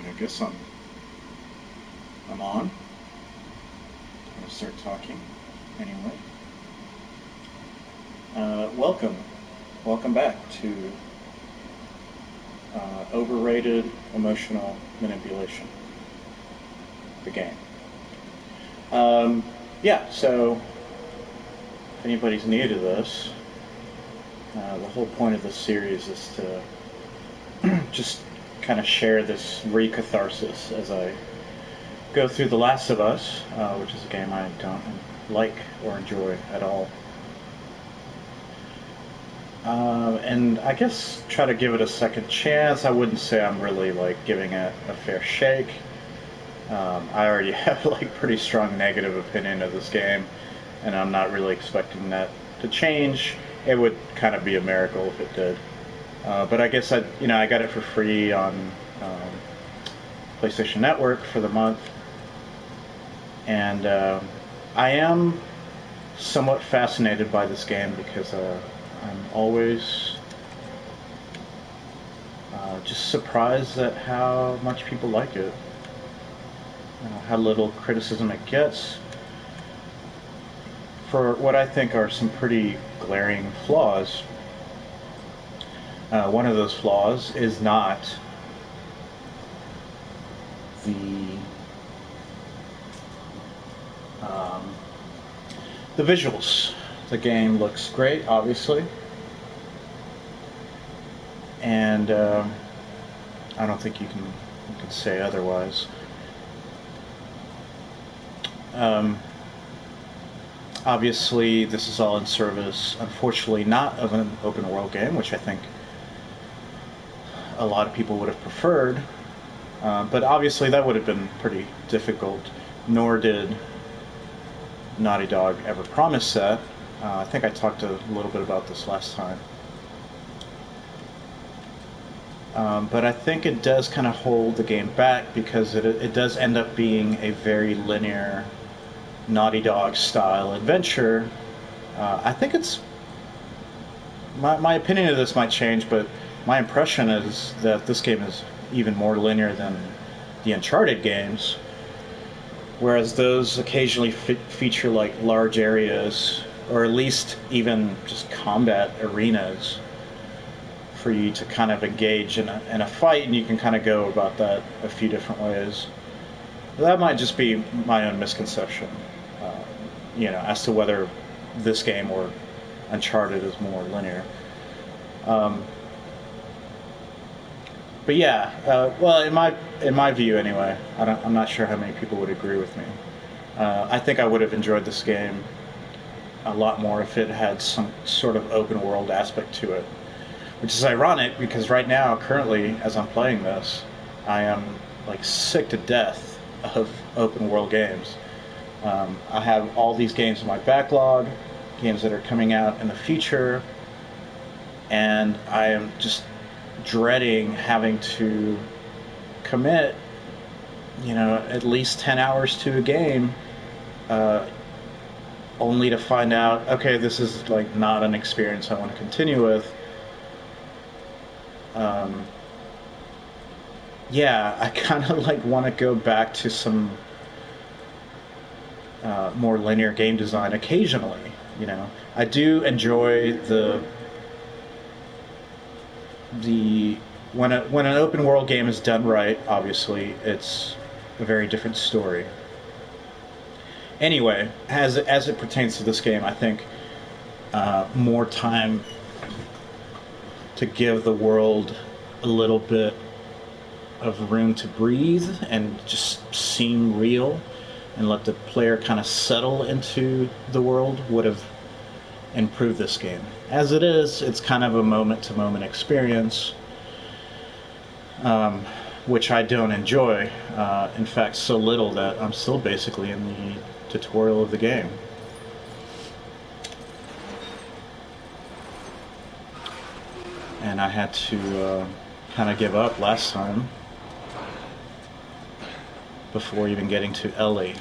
I guess I'm on. I'm gonna start talking anyway. Welcome back to overrated emotional manipulation, the game. Um, yeah. So if anybody's new to this, the whole point of this series is to just kind of share this recatharsis as I go through The Last of Us, which is a game I don't like or enjoy at all. And I guess try to give it a second chance. I wouldn't say I'm really like giving it a fair shake. I already have like pretty strong negative opinion of this game, and I'm not really expecting that to change. It would kind of be a miracle if it did. But I guess I got it for free on um, PlayStation Network for the month, and I am somewhat fascinated by this game because I'm always just surprised at how much people like it, how little criticism it gets for what I think are some pretty glaring flaws. One of those flaws is not the um, the visuals. The game looks great, obviously, and I don't think you can say otherwise. Um, Obviously, this is all in service, unfortunately, not of an open world game, which I think a lot of people would have preferred. But obviously, that would have been pretty difficult. Nor did Naughty Dog ever promise that. I think I talked a little bit about this last time. But I think it does kind of hold the game back because it does end up being a very linear Naughty Dog style adventure. I think it's my opinion of this might change, but my impression is that this game is even more linear than the Uncharted games, whereas those occasionally feature like large areas or at least even just combat arenas for you to kind of engage in a fight, and you can kind of go about that a few different ways. That might just be my own misconception, uh, as to whether this game or Uncharted is more linear. Um, but yeah, well, in my view anyway, I'm not sure how many people would agree with me. I think I would have enjoyed this game a lot more if it had some sort of open world aspect to it, which is ironic because right now, currently, as I'm playing this, I am like sick to death of open world games. I have all these games in my backlog, games that are coming out in the future, and I am just dreading having to commit, at least 10 hours to a game, uh, only to find out, okay, this is like not an experience I want to continue with. Um, yeah, I kind of like want to go back to some more linear game design occasionally. I do enjoy the when an open world game is done right. Obviously, it's a very different story. Anyway, as it pertains to this game, I think more time to give the world a little bit of room to breathe and just seem real and let the player kind of settle into the world would have improved this game. As it is, it's kind of a moment to moment experience, um, which I don't enjoy. In fact, so little that I'm still basically in the tutorial of the game. And I had to kind of give up last time before even getting to Ellie.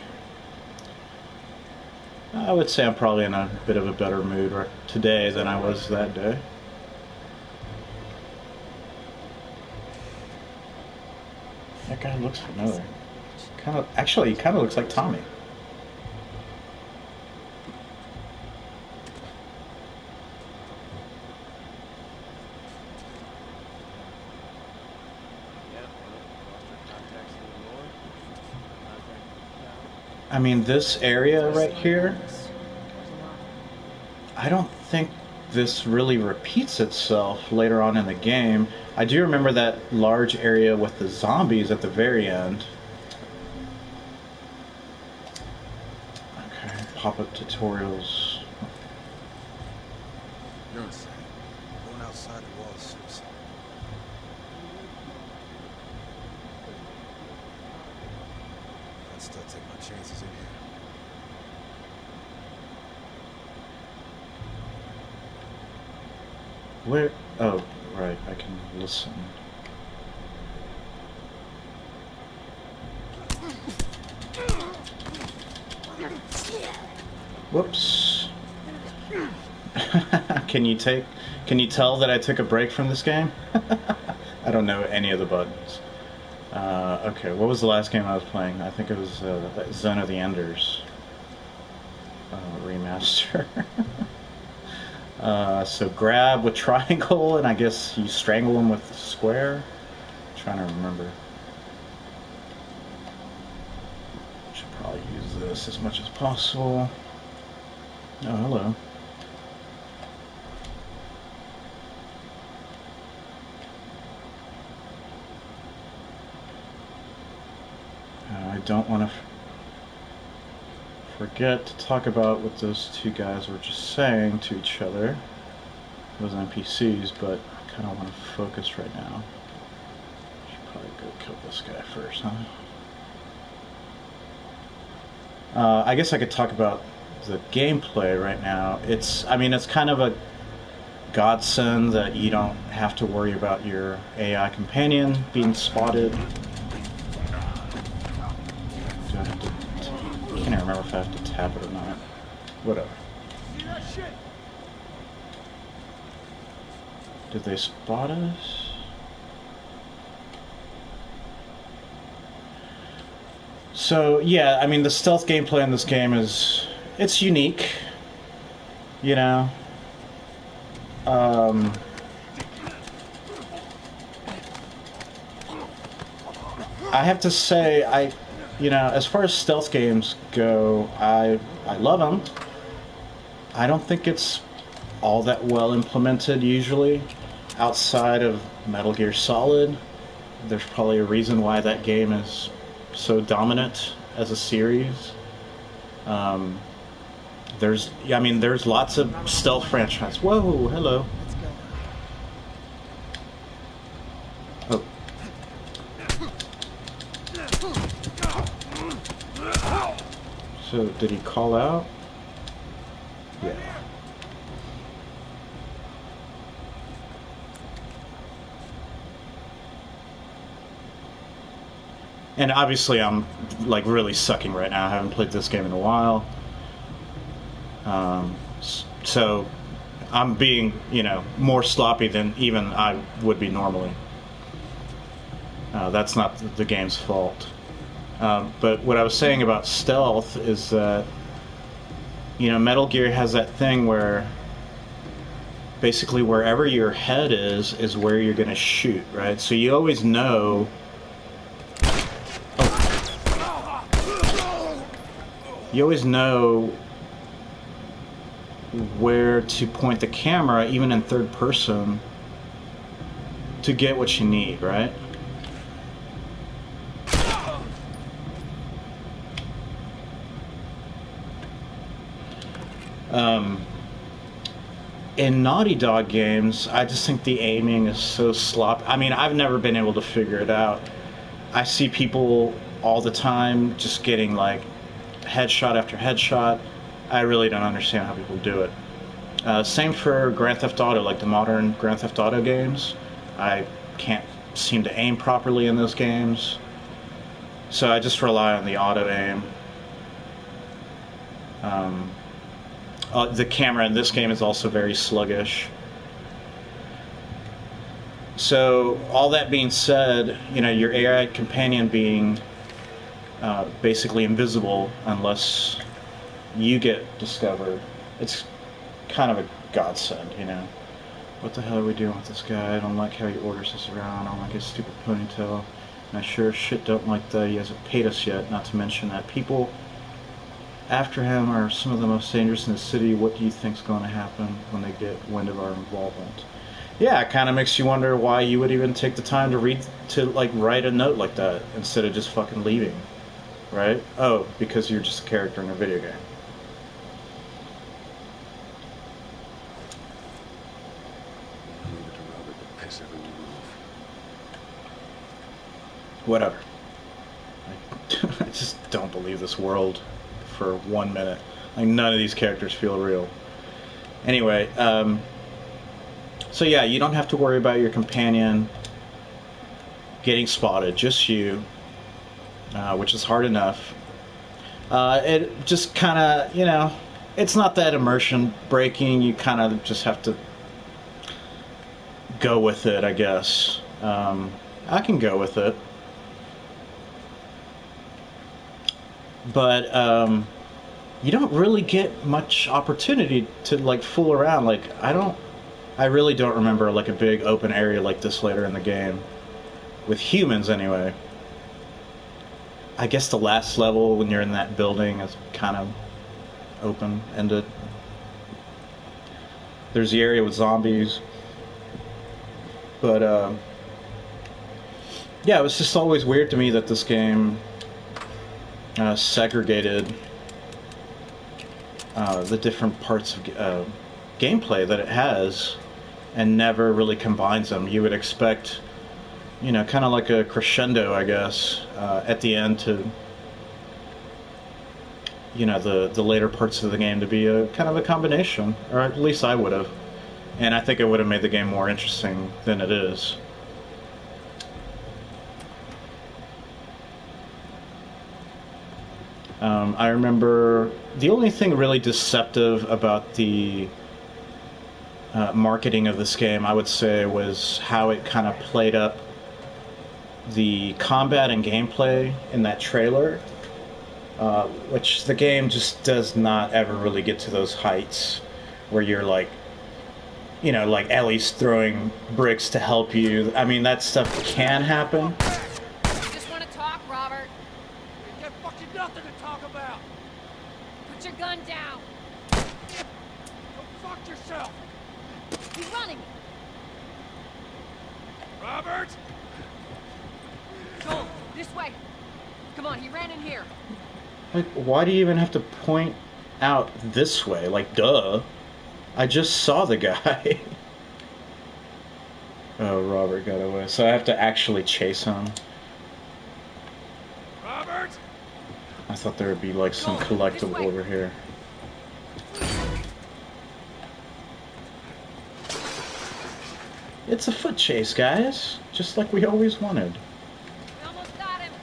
I would say I'm probably in a bit of a better mood today than I was that day. That guy looks familiar. Kind of, actually, he kind of looks like Tommy. I mean, this area right here, I don't think this really repeats itself later on in the game. I do remember that large area with the zombies at the very end. Okay, pop-up tutorials. You're insane. Going outside the wall is suicide. I'd still take my chances in here. Where? Oh, right. I can listen. Whoops. Can you tell that I took a break from this game? I don't know any of the buttons. Okay, what was the last game I was playing? I think it was Zone of the Enders remaster. So grab with triangle, and I guess you strangle them with square. I'm trying to remember. Should probably use this as much as possible. Oh, hello. I don't want to forget to talk about what those two guys were just saying to each other. Those NPCs, but I kind of want to focus right now. Should probably go kill this guy first, huh? I guess I could talk about the gameplay right now. I mean, it's kind of a godsend that you don't have to worry about your AI companion being spotted. Do I have to? I can't remember if I have to tap it or not. Whatever. Did they spot us? So yeah, I mean the stealth gameplay in this game it's unique, you know. I have to say, as far as stealth games go, I love them. I don't think it's all that well implemented usually, outside of Metal Gear Solid. There's probably a reason why that game is so dominant as a series. There's lots of stealth franchise. Whoa, hello. Oh. So, did he call out? Yeah. And obviously I'm like really sucking right now. I haven't played this game in a while. So I'm being, more sloppy than even I would be normally. That's not the game's fault. But what I was saying about stealth is that, Metal Gear has that thing where basically wherever your head is where you're going to shoot, right? So you always know. You always know where to point the camera, even in third person, to get what you need, right? In Naughty Dog games, I just think the aiming is so sloppy. I mean, I've never been able to figure it out. I see people all the time just getting like headshot after headshot. I really don't understand how people do it. Same for Grand Theft Auto, like the modern Grand Theft Auto games. I can't seem to aim properly in those games, so I just rely on the auto aim. The camera in this game is also very sluggish. So all that being said, you know, your AI companion being basically invisible unless you get discovered, it's kind of a godsend, you know. What the hell are we doing with this guy? I don't like how he orders us around. I don't like his stupid ponytail. And I sure as shit don't like that he hasn't paid us yet, not to mention that people after him are some of the most dangerous in the city. What do you think's going to happen when they get wind of our involvement? Yeah, it kind of makes you wonder why you would even take the time to like write a note like that instead of just fucking leaving, right? Oh, because you're just a character in a video game. Leave it to Robert to piss everyone off. Whatever. I just don't believe this world for 1 minute. Like, none of these characters feel real. Anyway, so yeah, you don't have to worry about your companion getting spotted, just you, which is hard enough. It just kind of, you know, it's not that immersion breaking. You kind of just have to go with it, I guess. I can go with it. But you don't really get much opportunity to like fool around. Like, I really don't remember like a big open area like this later in the game with humans anyway. I guess the last level when you're in that building is kind of open ended. There's the area with zombies, but yeah, it was just always weird to me that this game segregated the different parts of gameplay that it has and never really combines them. You would expect, you know, kind of like a crescendo, I guess, at the end to, you know, the later parts of the game to be a kind of a combination, or at least I would have. And I think it would have made the game more interesting than it is. I remember the only thing really deceptive about the marketing of this game, I would say, was how it kind of played up the combat and gameplay in that trailer, which the game just does not ever really get to those heights where you're like, you know, like Ellie's throwing bricks to help you. I mean, that stuff can happen. You just want to talk, Robert? You got fucking nothing to talk about. Put your gun down. Go fuck yourself. He's running. Robert! Joel, this way. Come on, he ran in here. Like, why do you even have to point out this way? Like, duh. I just saw the guy. Oh, Robert got away. So I have to actually chase him. Robert! I thought there would be like some collectible over here. It's a foot chase, guys. Just like we always wanted. We almost got him.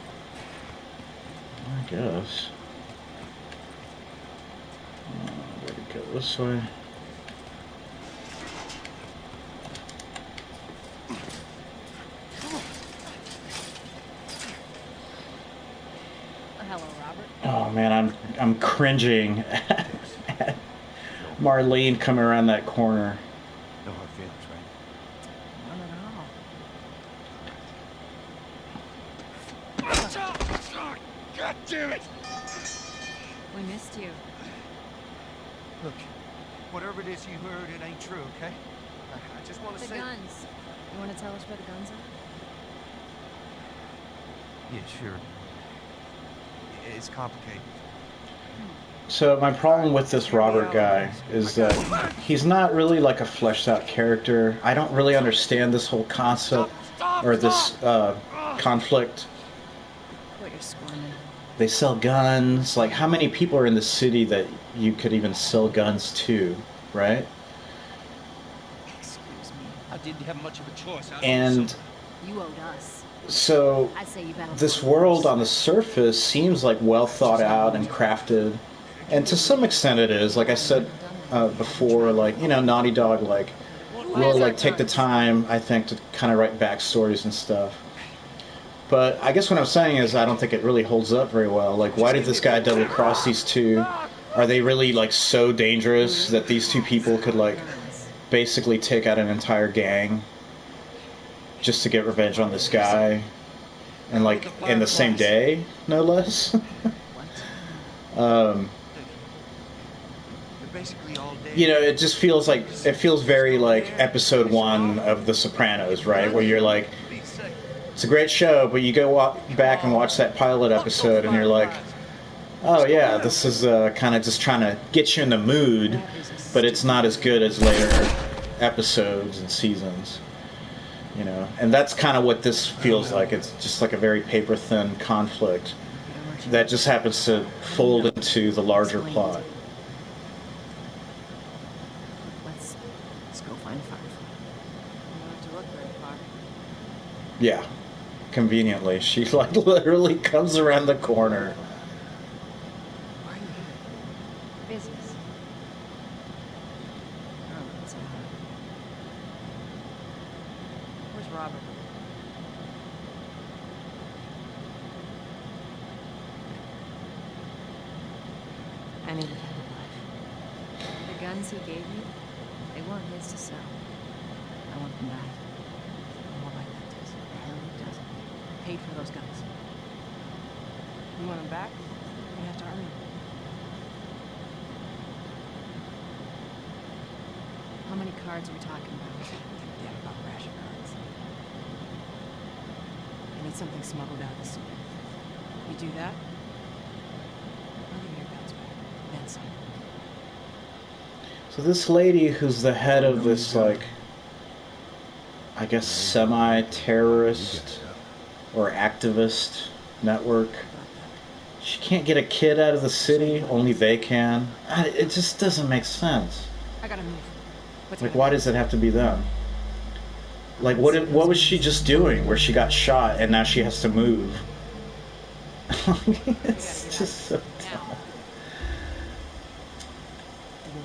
I guess. Gotta go this way. Hello, Robert. Oh man, I'm cringing at Marlene coming around that corner. No hard feelings, right? None at all. God damn it! We missed you. Look, whatever it is you heard, it ain't true, okay? I just want to The say... guns. You want to tell us where the guns are? Yeah, sure. It's complicated. So my problem with this Robert guy is that he's not really like a fleshed out character. I don't really understand this whole concept or this conflict. Quit your squirming. They sell guns. Like, how many people are in the city that you could even sell guns to, right? Excuse me. I didn't have much of a choice. And You owed us. so I say you better. this world on the surface seems like well thought out and crafted, and to some extent it is. Like I said before, like, you know, Naughty Dog like will like take the time, I think, to kind of write backstories and stuff. But I guess what I'm saying is I don't think it really holds up very well. Like, why did this guy double cross these two? Are they really like so dangerous that these two people could like basically take out an entire gang just to get revenge on this guy? And like in the same day, no less. They're basically all dead. You know, it just feels like it feels very like episode 1 of The Sopranos, right? Where you're like, it's a great show, but you go back and watch that pilot episode, and you're like, oh yeah, this is kind of just trying to get you in the mood, but it's not as good as later episodes and seasons. You know, and that's kind of what this feels like. It's just like a very paper-thin conflict that just happens to fold into the larger plot. Let's go find Firefly. You don't have to look very far. Yeah, conveniently, she like literally comes around the corner. Why are you here? Business. Oh, it's Where's Robert? I needed him alive. The guns he gave me, they weren't his to sell. I want them back. More like that does. The hell he doesn't. Paid for those guns. You want him back? You have to earn him. How many cards are we talking about? Damn about ration cards. I need something smuggled out of the city. You do that? I'll give you your guns back. Then some. So this lady who's the head of this, like, I guess semi-terrorist or activist network, she can't get a kid out of the city, only they can. It just doesn't make sense. I gotta move. What's Like, gonna why does it have to be them? Like, what was she just doing where she got shot and now she has to move? It's just so dumb.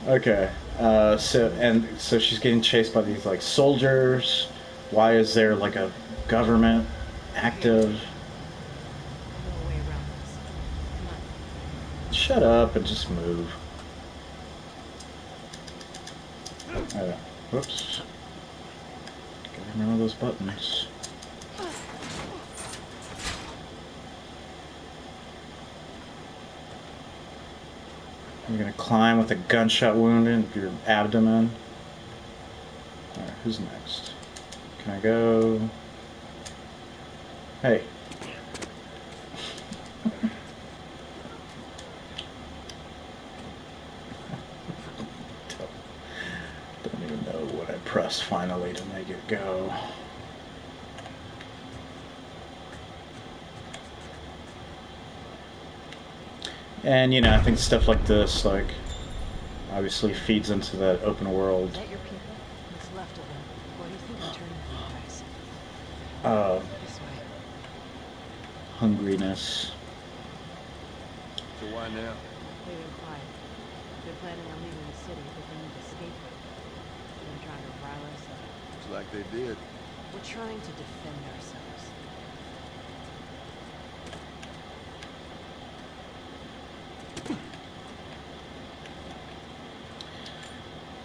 Okay, so she's getting chased by these like soldiers. Why is there like a government active? No way around this. Come on. Shut up and just move. Whoops. Gotta remember those buttons. You're gonna climb with a gunshot wound in your abdomen. Alright, who's next? Can I go? Hey. Don't even know what I pressed finally to make it go. And, you know, I think stuff like this, like, obviously feeds into that open Is world. that your people? What's left of them? What do you think will turn you guys? This way. Hungriness. So why now? They've been quiet. They're planning on leaving the city, but they need to escape it. They're trying to rile us up. Looks like they did. We're trying to defend ourselves.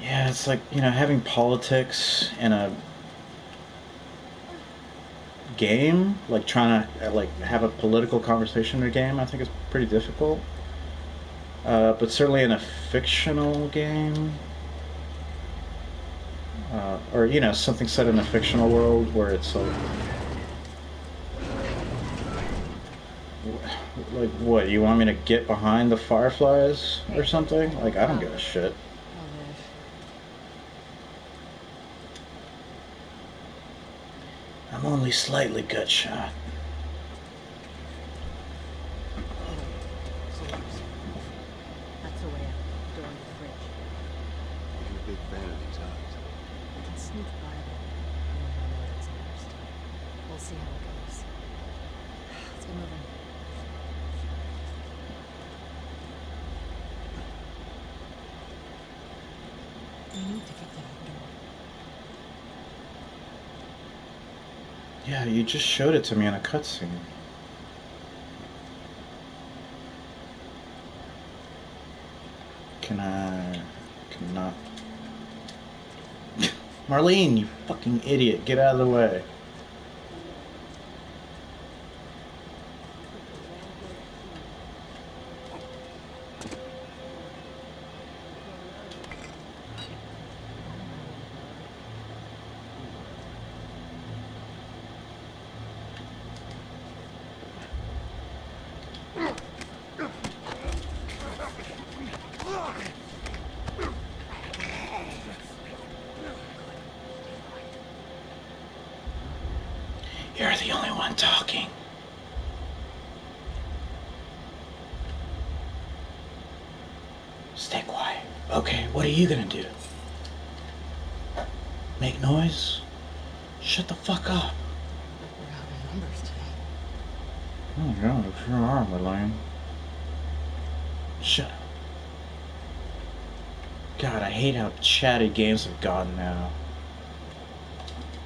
Yeah, it's like, you know, having politics in a game, like trying to like have a political conversation in a game, I think is pretty difficult. But certainly in a fictional game, or, you know, something set in a fictional world where it's like what, you want me to get behind the Fireflies or something? Like, I don't give a shit. I'll live. I'm only slightly gut shot. Soldiers. That's the way out. Door in the fridge. I'm a big fan of these odds. We can sneak by them. We don't know what's next. We'll see how it goes. Let's get moving. We need to get to that door. Yeah, you just showed it to me in a cutscene. Cannot. Marlene, you fucking idiot. Get out of the way. You're the only one talking. Stay quiet. Okay, what are you gonna do? Make noise? Shut the fuck up. We're out of numbers today. Oh yeah, you sure are, Marlene. Shut up. God, I hate how chatty games have gotten now.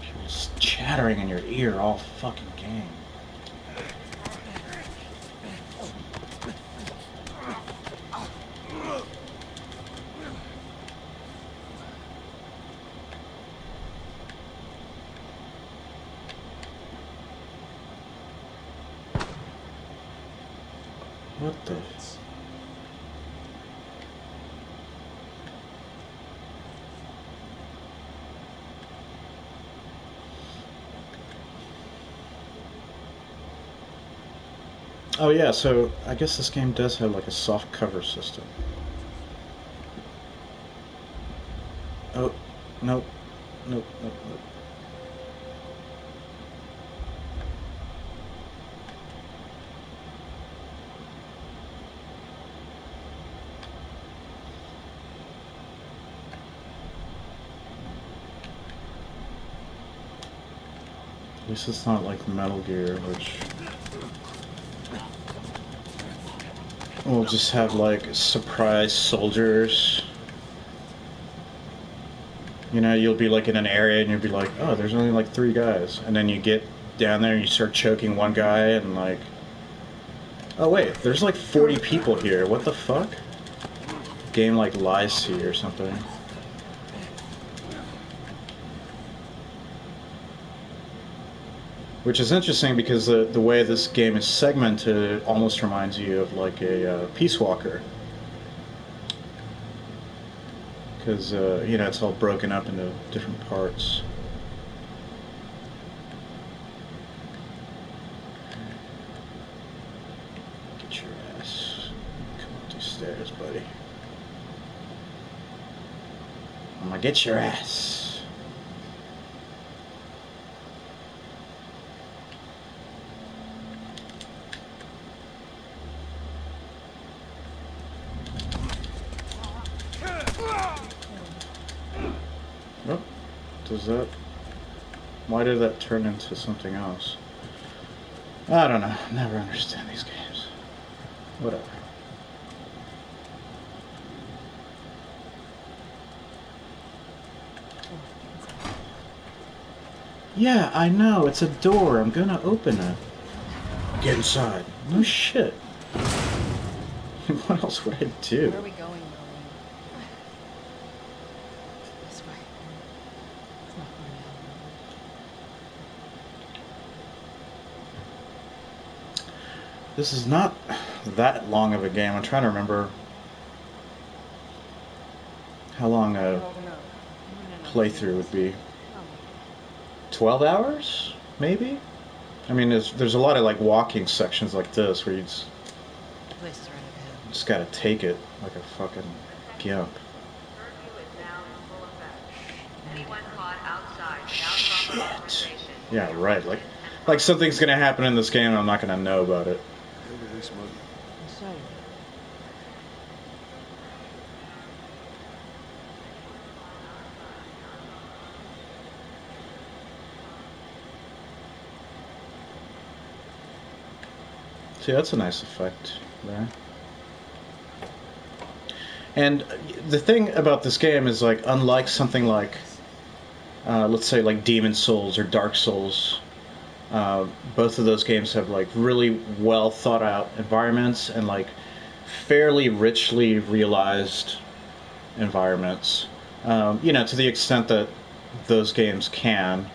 People just chattering in your ear all fucking game. What the? Oh yeah, so I guess this game does have like a soft cover system. Oh, nope, nope, nope, nope. At least it's not like Metal Gear, which will just have like surprise soldiers. You know, you'll be like in an area and you'll be like, oh, there's only like 3 guys. And then you get down there and you start choking one guy and like, oh wait, there's like 40 people here. What the fuck? Game like lies to you or something. Which is interesting because the way this game is segmented almost reminds you of like a Peace Walker. Because, you know, it's all broken up into different parts. Get your ass. Come up these stairs, buddy. I'm gonna get your ass. Oh, does that... Why did that turn into something else? I don't know. Never understand these games. Whatever. Yeah, I know. It's a door. I'm gonna open it. Get inside. No shit. What else would I do? Where are we going, Marlene? This way. It's not far now. This is not that long of a game. I'm trying to remember how long a playthrough would be. 12 hours? Maybe? I mean, there's a lot of like walking sections like this where you just gotta take it like a fucking gimp. Shit. Yeah, right. Like something's gonna happen in this game and I'm not gonna know about it. See, that's a nice effect there. And the thing about this game is, like, unlike something like, let's say, like Demon Souls or Dark Souls, Both of those games have like really well thought out environments and like fairly richly realized environments. To the extent that those games can.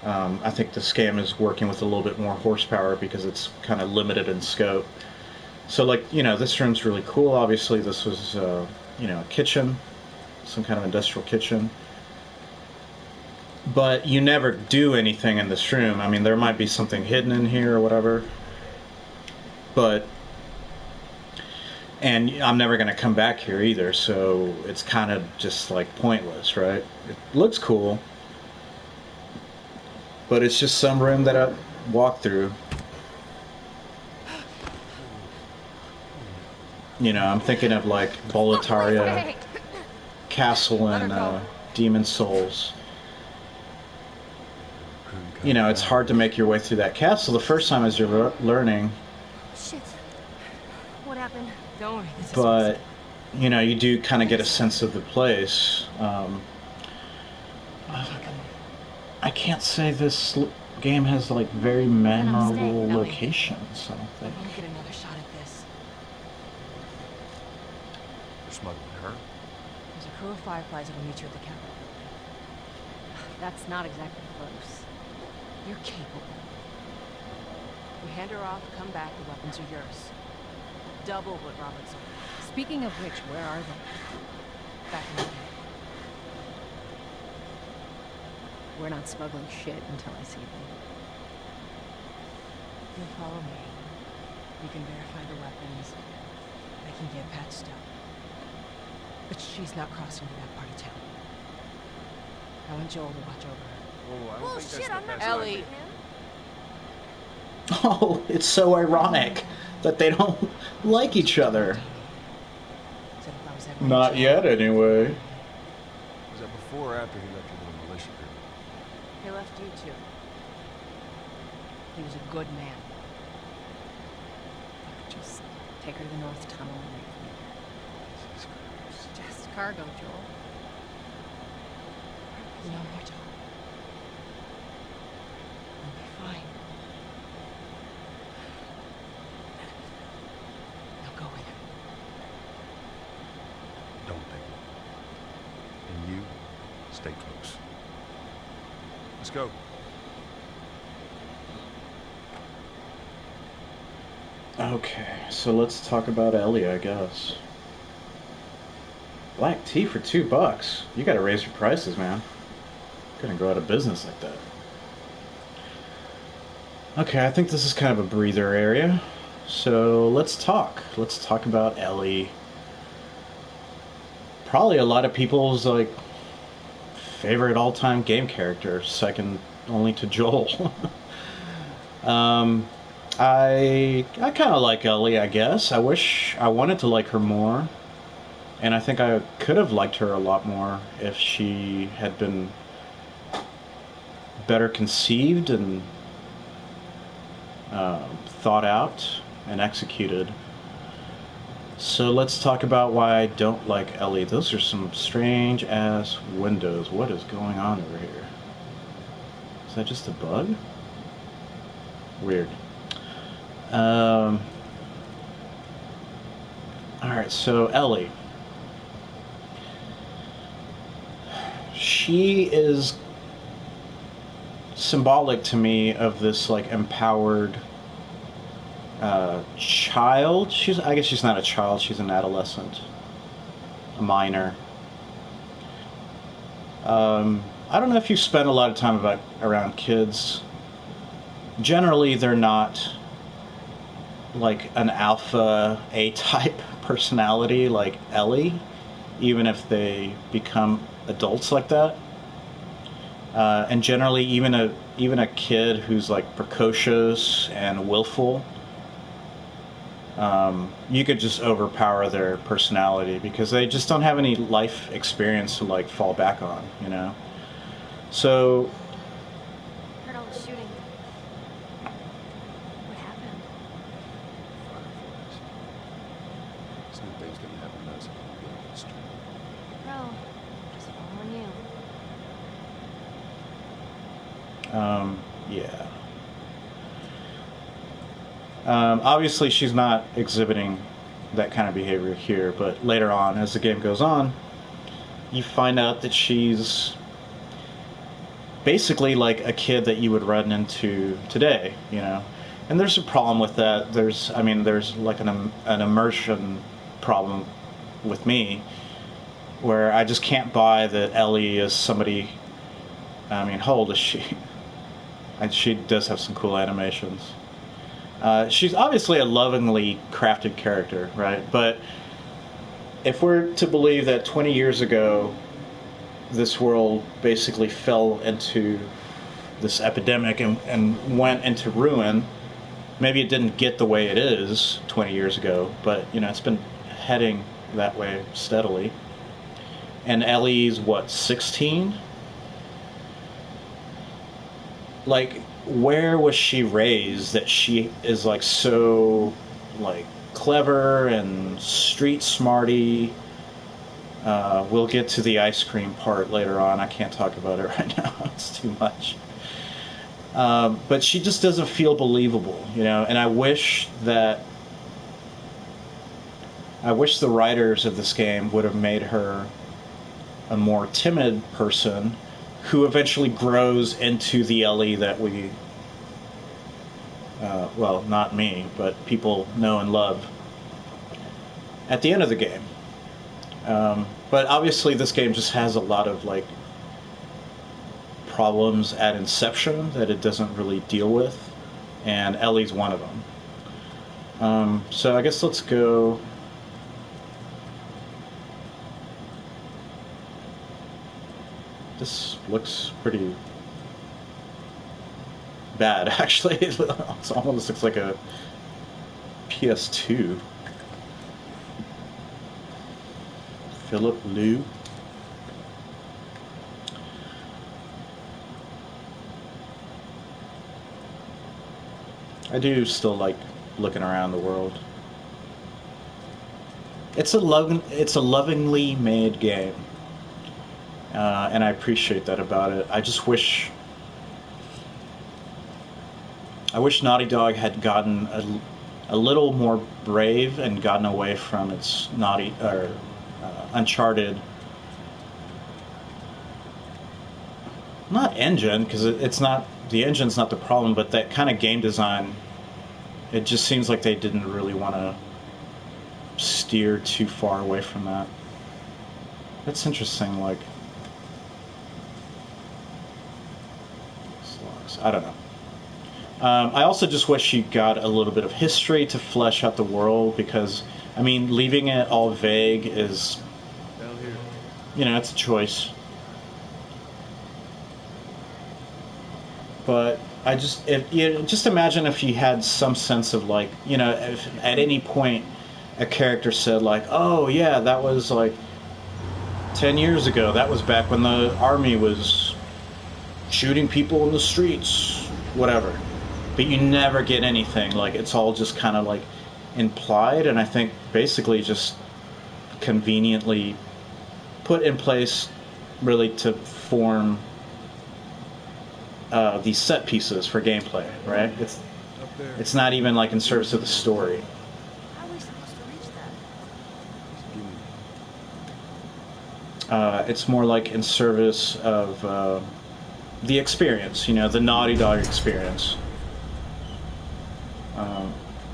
I think this game is working with a little bit more horsepower because it's kind of limited in scope. So, like, this room's really cool. Obviously, this was, a kitchen, some kind of industrial kitchen. But you never do anything in this room. I mean, there might be something hidden in here or whatever. But, and I'm never going to come back here either, so it's kind of just, like, pointless, right? It looks cool. But it's just some room that I walk through. I'm thinking of like Boletaria Castle and Demon Souls. It's hard to make your way through that castle the first time as you're learning. Shit. What happened? Don't worry, this is But, you do kind of get a sense of the place. I can't say this game has like very memorable locations, I don't I think. won't get another shot at this. You're smuggling her? There's a crew of Fireflies that'll meet you at the Capitol. That's not exactly close. You're capable. We hand her off, come back, the weapons are yours. Double what Robert's on. Speaking of which, where are they? Back in the game. We're not smuggling shit until I see them. You'll follow me. You can verify the weapons. I can get patched up. But she's not crossing to that part of town. I want Joel to watch over her. Whoa, I don't Well, think shit, that's I'm the not best Ellie. idea. Oh, it's so ironic that they don't like each other. Said if I was ever in Not jail- yet, anyway. Was that before or after he left your little militia group? He left you too. He was a good man. Just take her to the North Tunnel and wait for me. Jesus Christ. Just cargo, Joel. No more talk. I'll be fine. Now go with him. Don't think. And you, stay close. Let's go. Okay, so let's talk about Ellie, I guess. Black tea for $2. You gotta raise your prices, man. Gonna go out of business like that. Okay, I think this is kind of a breather area. So let's talk. Let's talk about Ellie. Probably a lot of people's like favorite all-time game character, second only to Joel. I kind of like Ellie, I guess. I wish I wanted to like her more. And I think I could have liked her a lot more if she had been better conceived and thought out and executed. So let's talk about why I don't like Ellie. Those are some strange ass windows. What is going on over here? Is that just a bug? Weird. Alright, so Ellie. She is symbolic to me of this like empowered child. I guess she's not a child, she's an adolescent, a minor. I don't know if you spend a lot of time around kids. Generally, they're not like an alpha A-type personality like Ellie, even if they become adults like that. And generally, even a kid who's like precocious and willful, you could just overpower their personality because they just don't have any life experience to like fall back on, you know. So Heard all the shooting. What happened? Fireflies. Some things gonna happen to us if we get off the street. Bro, just following you. yeah. Obviously, she's not exhibiting that kind of behavior here, but later on, as the game goes on, you find out that she's basically like a kid that you would run into today, you know. And there's a problem with that. There's like an immersion problem with me, where I just can't buy that Ellie is somebody. I mean, how old is she? And she does have some cool animations. She's obviously a lovingly crafted character, right? But if we're to believe that 20 years ago, this world basically fell into this epidemic and went into ruin, maybe it didn't get the way it is 20 years ago, but, you know, it's been heading that way steadily. And Ellie's, what, 16? Like, where was she raised that she is like so like clever and street smarty? We'll get to the ice cream part later on. I can't talk about it right now. It's too much. But she just doesn't feel believable, you know. And I wish the writers of this game would have made her a more timid person who eventually grows into the Ellie that we, well, not me, but people know and love at the end of the game. But obviously this game just has a lot of, like, problems at inception that it doesn't really deal with, and Ellie's one of them. So I guess let's go... This looks pretty bad, actually. It almost looks like a PS2. Philip Liu. I do still like looking around the world. It's a lovingly made game. And I appreciate that about it. I just wish Naughty Dog had gotten a little more brave and gotten away from its Uncharted, not engine, because it's not, the engine's not the problem, but that kind of game design. It just seems like they didn't really want to steer too far away from that. That's interesting. Like, I don't know. I also just wish you got a little bit of history to flesh out the world, because, I mean, leaving it all vague is, Down here. you know, it's a choice. But I just, just imagine if you had some sense of, like, you know, if at any point a character said, like, oh yeah, that was like 10 years ago. That was back when the army was shooting people in the streets, whatever. But you never get anything. Like, it's all just kind of like implied, and I think basically just conveniently put in place really to form these set pieces for gameplay, right? Up there. It's not even like in service of the story. How are we supposed to reach that? It's more like in service of the experience, you know, the Naughty Dog experience.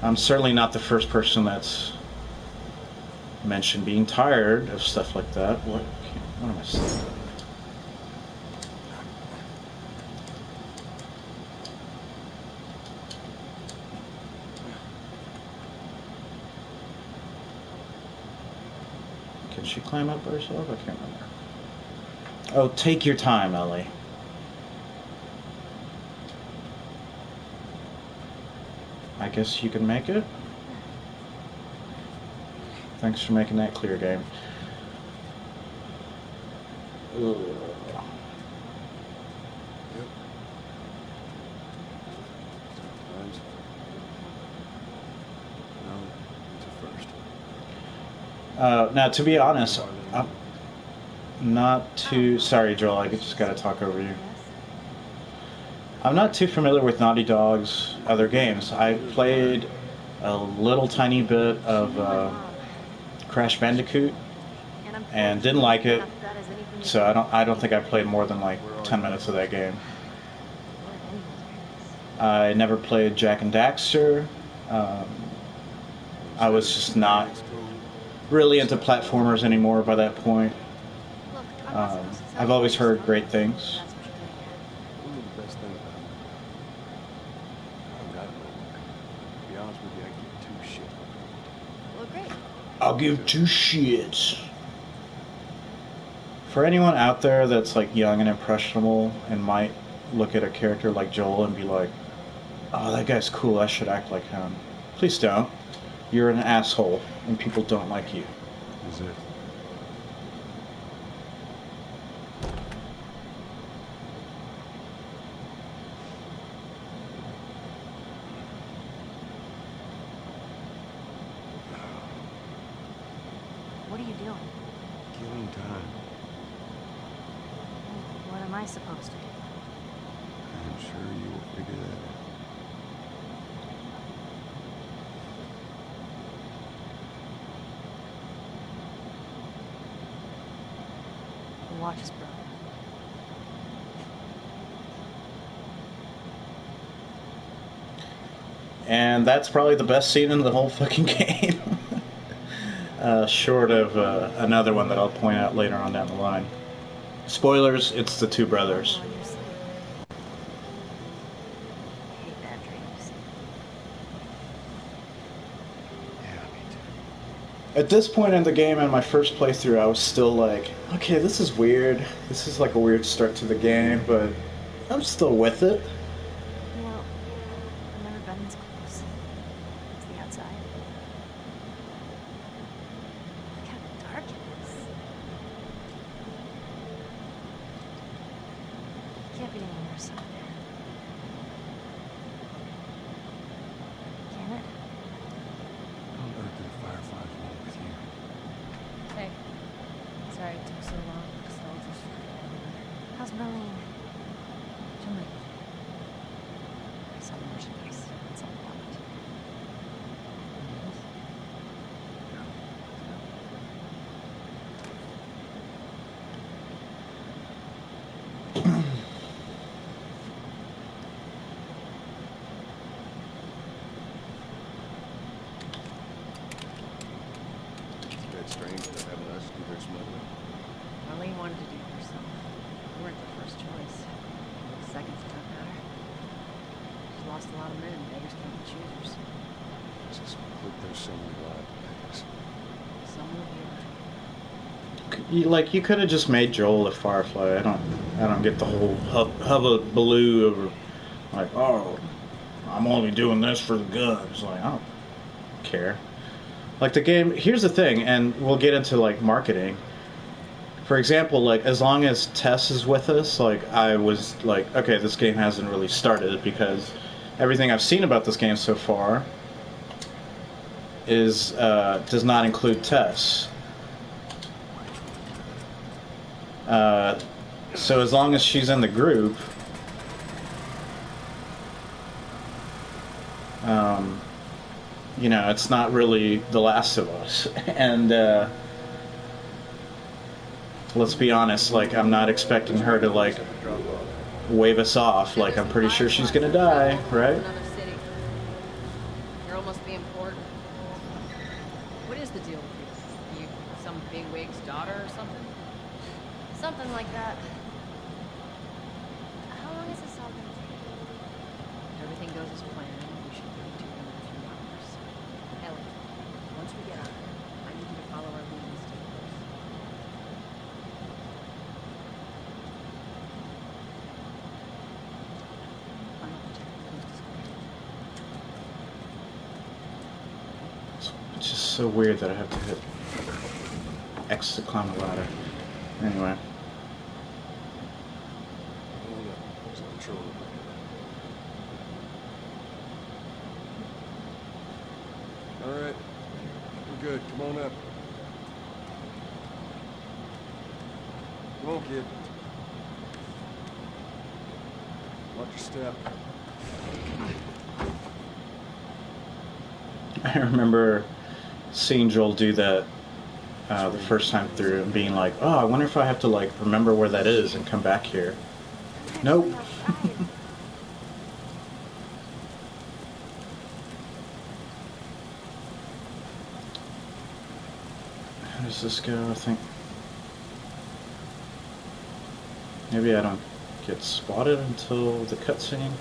I'm certainly not the first person that's mentioned being tired of stuff like that. What am I saying? Can she climb up by herself? I can't remember. Oh, take your time, Ellie. I guess you can make it. Thanks for making that clear, game. Ugh. Yep. Sometimes. No, it's a first. Now, to be honest, I'm not too... Sorry, Joel, I just gotta talk over you. I'm not too familiar with Naughty Dog's other games. I played a little tiny bit of Crash Bandicoot, and didn't like it. So I don't think I played more than like 10 minutes of that game. I never played Jak and Daxter. I was just not really into platformers anymore by that point. I've always heard great things. One of the best things about it, I don't got no luck. To be honest with you, I give two shits. Well, great. I'll give two shits. For anyone out there that's like young and impressionable and might look at a character like Joel and be like, oh, that guy's cool, I should act like him. Please don't. You're an asshole and people don't like you. Is it? What are you doing? Killing time. What am I supposed to do? I'm sure you will figure that out. The watch is broken. And that's probably the best scene in the whole fucking game. Short of another one that I'll point out later on down the line. Spoilers, it's the two brothers. Go on your sleep. I hate bad dreams. Yeah, me too. At this point in the game, in my first playthrough, I was still like, okay, this is weird. This is like a weird start to the game, but I'm still with it. You know, I've never been this close. It's the outside. Look how dark it is. It can't be any worse out there. Can it? How on earth did the fireflies roll with you? Hey. Sorry it took so long. Soldiers. How's Marlene? Jimmy. I saw the merchandise. It's all locked. It's a bit strange to having us do their smuggling. Marlene wanted to do it herself. We weren't the first choice. Seconds don't matter. She's lost a lot of men. Beggars can't be choosers. Just hope there's someone alive to pick us. Some will hear. Like, you could have just made Joel a Firefly. I don't get the whole hubba-baloo over, like, oh, I'm only doing this for the guns. Like, I don't care. Like, the game, here's the thing, and we'll get into, like, marketing. For example, like, as long as Tess is with us, like, I was like, okay, this game hasn't really started, because everything I've seen about this game so far is, does not include Tess. So as long as she's in the group, you know, it's not really The Last of Us. And let's be honest, like, I'm not expecting her to, like, Drop off. wave us off. Like, I'm pretty sure she's gonna die, right? Another city. You're almost being port. What is the deal with you? You some bigwig's daughter or something? Something like that. How long is this all gonna take? If everything goes as planned, we should be to them in a few hours. Ellie, once we get out, I need you to follow our lead and stay close. I'm not protecting the coast as It's just so weird that I have to hit X to climb the ladder. Anyway. Hold up. There's a control room. All right. We're good. Come on up. Come on, kid. Watch your step. I remember seeing Joel do that the first time through and being like, oh, I wonder if I have to like remember where that is and come back here. Nope. How does this go? I think maybe I don't get spotted until the cutscene.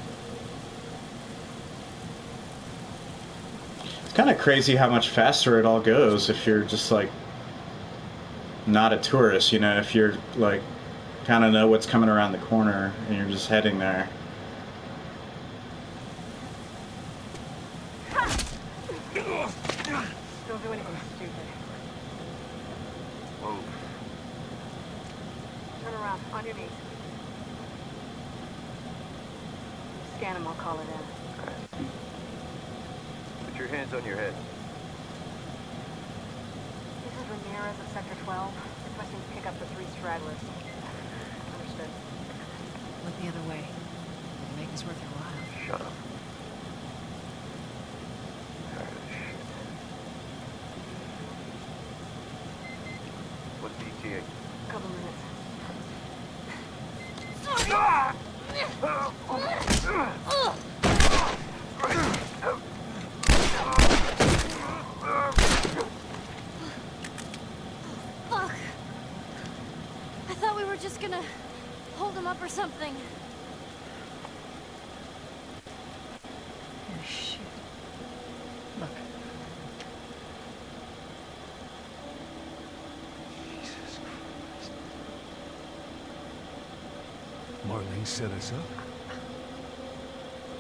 It's kind of crazy how much faster it all goes if you're just like not a tourist, you know, if you're like kind of know what's coming around the corner and you're just heading there. Don't do anything stupid. Move. Turn around, on your knees. Scan him, I'll call it in. Put your hands on your head. This is Ramirez of Sector 12. Requesting to pick up the 3 stragglers. Understood. Look the other way. It'll make this worth your while. Shut up. Tired of this shit. What's ETA? Couple minutes. Fuck. I thought we were just gonna hold him up or something. Oh, shit. Look. Jesus Christ. Marlene set us up.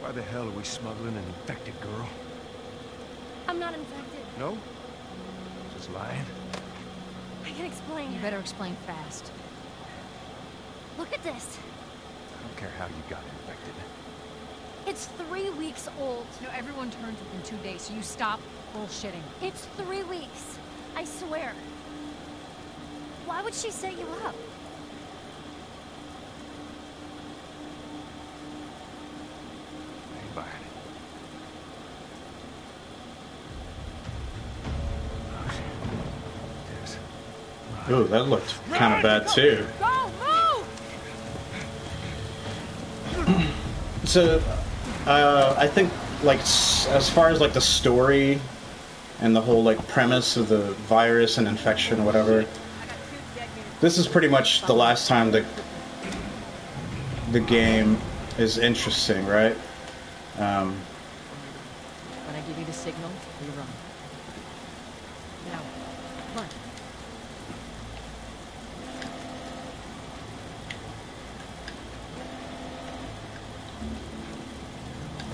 Why the hell are we smuggling an infected girl? I'm not infected. No? Just lying? I can explain. You better explain fast. Look at this. I don't care how you got infected. It's 3 weeks old. No, everyone turns within 2 days, so you stop bullshitting. It's 3 weeks. I swear. Why would she set you up? I ain't buying it. Yes. Ooh, that looked kind of bad too. Go, move! So, I think like as far as like the story and the whole like premise of the virus and infection, whatever, this is pretty much the last time the game is interesting, right? When I give you the signal, we run. Now, run.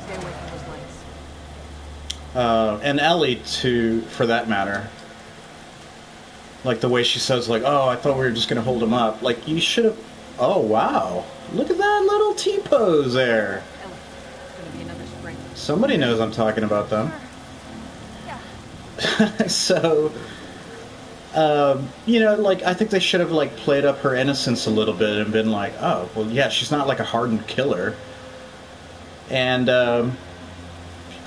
Stay away from those lights. And Ellie too, for that matter. Like the way she says, like, "Oh, I thought we were just gonna hold him up." Like you should have. Oh wow! Look at that little T-pose there. Ellie, it's gonna be another spring. Somebody knows I'm talking about them. Yeah. So, you know, like I think they should have like played up her innocence a little bit and been like, "Oh, well, yeah, she's not like a hardened killer." And I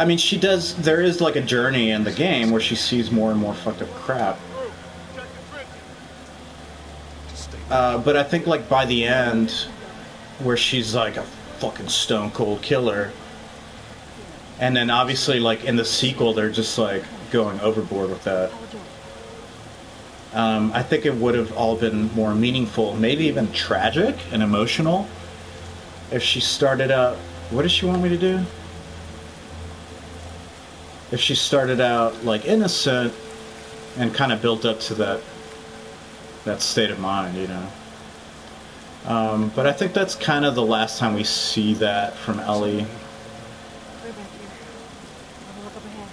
mean, she does. There is like a journey in the game where she sees more and more fucked up crap. But I think like by the end, where she's like a fucking stone cold killer, and then obviously like in the sequel they're just like going overboard with that. I think it would have all been more meaningful, maybe even tragic and emotional, if she started out. What does she want me to do? If she started out like innocent and kind of built up to that state of mind, you know. But I think that's kind of the last time we see that from Ellie. We're back here. Have a look up ahead.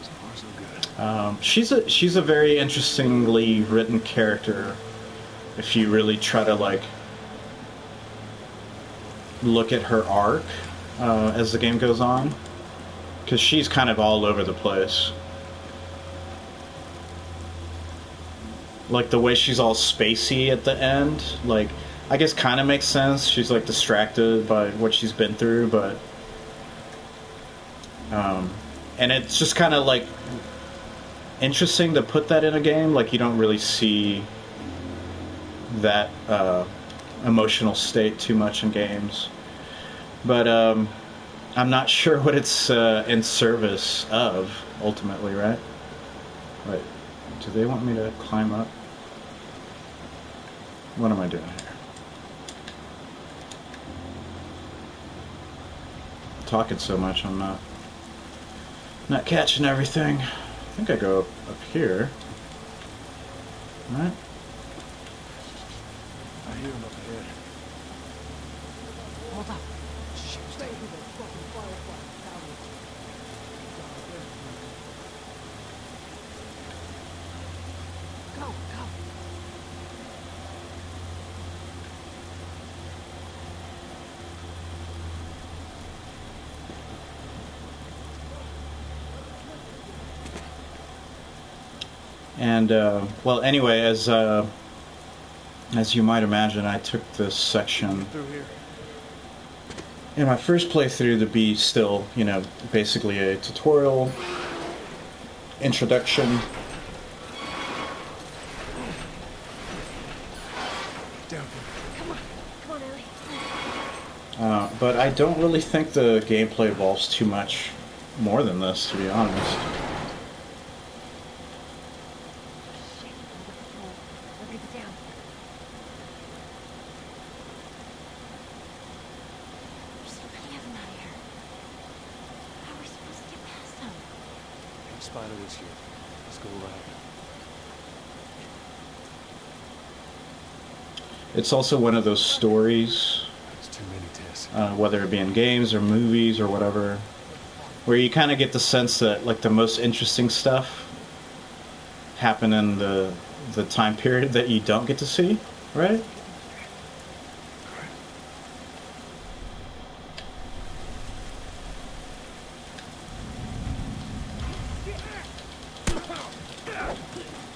So far, so good. She's a very interestingly written character. If you really try to like look at her arc as the game goes on, because she's kind of all over the place. Like the way she's all spacey at the end, like I guess kind of makes sense. She's like distracted by what she's been through, but And it's just kind of like interesting to put that in a game. Like you don't really see that emotional state too much in games. But I'm not sure what it's in service of ultimately, right? Wait, do they want me to climb up? What am I doing here? Talking so much, I'm not catching everything. I think I go up here. Right? I hear him up ahead. Hold up. Shit, stay. Go, go. And well, anyway, as you might imagine, I took this section Through here. in my first playthrough to be still, you know, basically a tutorial introduction. Down here. Come on, Ellie. But I don't really think the gameplay evolves too much more than this, to be honest. Shit, look at the down. There's so many of them out here. How are we supposed to get past them? Can't spotted us yet. Let's go around. It's also one of those stories, There's too many tests. whether it be in games or movies or whatever, where you kind of get the sense that like the most interesting stuff happen in the time period that you don't get to see, right?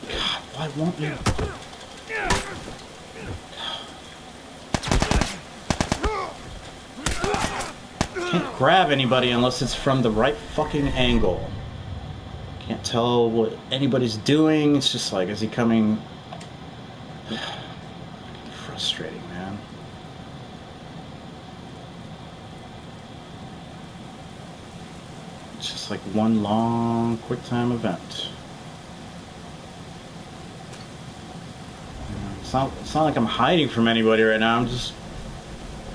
God, why won't you? Can't grab anybody unless it's from the right fucking angle. Can't tell what anybody's doing. It's just like, is he coming? Frustrating, man. It's just like one long quick time event. It's not like I'm hiding from anybody right now. I'm just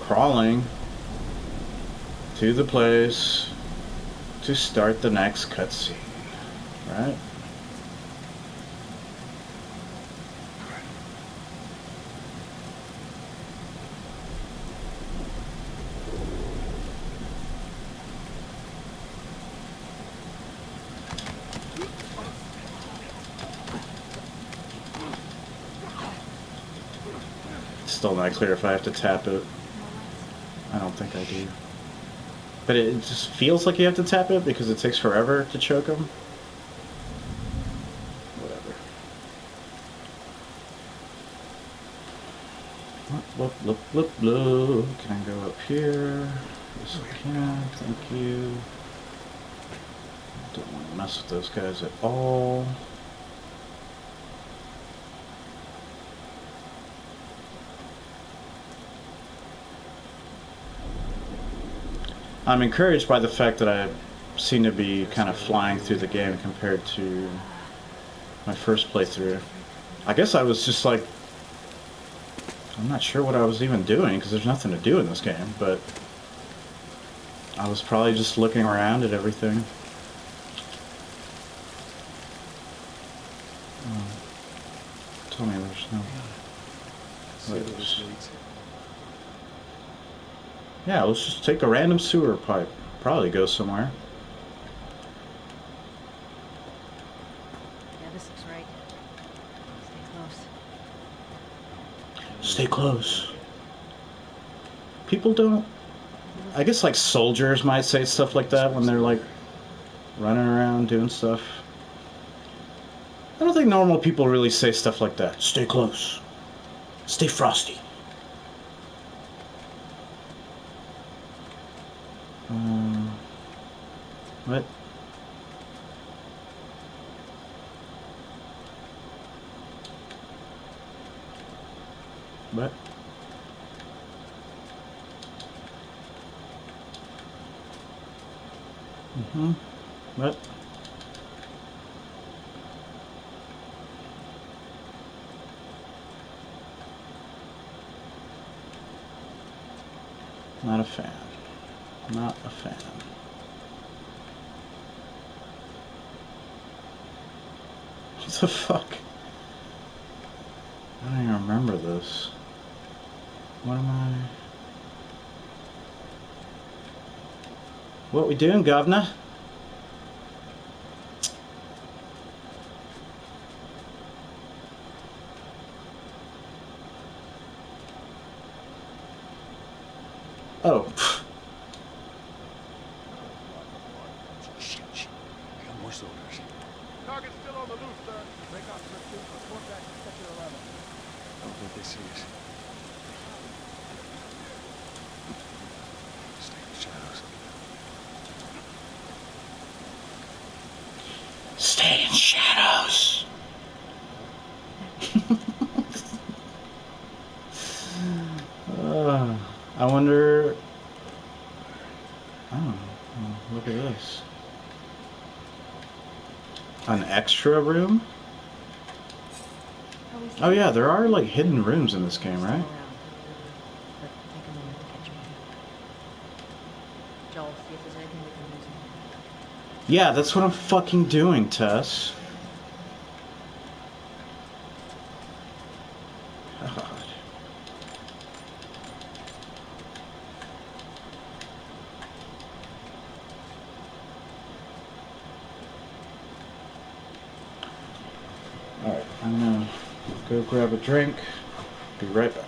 crawling to the place to start the next cutscene, right? Still not clear if I have to tap it. I don't think I do. But it just feels like you have to tap it because it takes forever to choke him. Whatever. Look, look, look, look. Can I go up here? Yes, I can. Thank you. Don't want to mess with those guys at all. I'm encouraged by the fact that I seem to be kind of flying through the game compared to my first playthrough. I guess I was just like, I'm not sure what I was even doing because there's nothing to do in this game, but I was probably just looking around at everything. Tell me there's no... See where this leads. Yeah, let's just take a random sewer pipe. Probably go somewhere. Yeah, this looks right. Stay close. Stay close. People don't... I guess like soldiers might say stuff like that when they're like running around doing stuff. I don't think normal people really say stuff like that. Stay close. Stay frosty. What? What? Mm-hmm. What? Not a fan. Not a fan. What the fuck? I don't even remember this. What am I... What we doing, governor? Oh. Shit. I got more soldiers. Target's still on the loose, sir. Break off pursuit. Report back to Sector 11. Don't think they see us. Stay in the shadows. Stay in shadows. I wonder... Oh, look at this. An extra room? Oh yeah, there are like hidden rooms in this game, right? But take a moment to catch me. Joel, see if there's anything we can use. Yeah, that's what I'm fucking doing, Tess. God. Alright, I'm gonna go grab a drink. Be right back.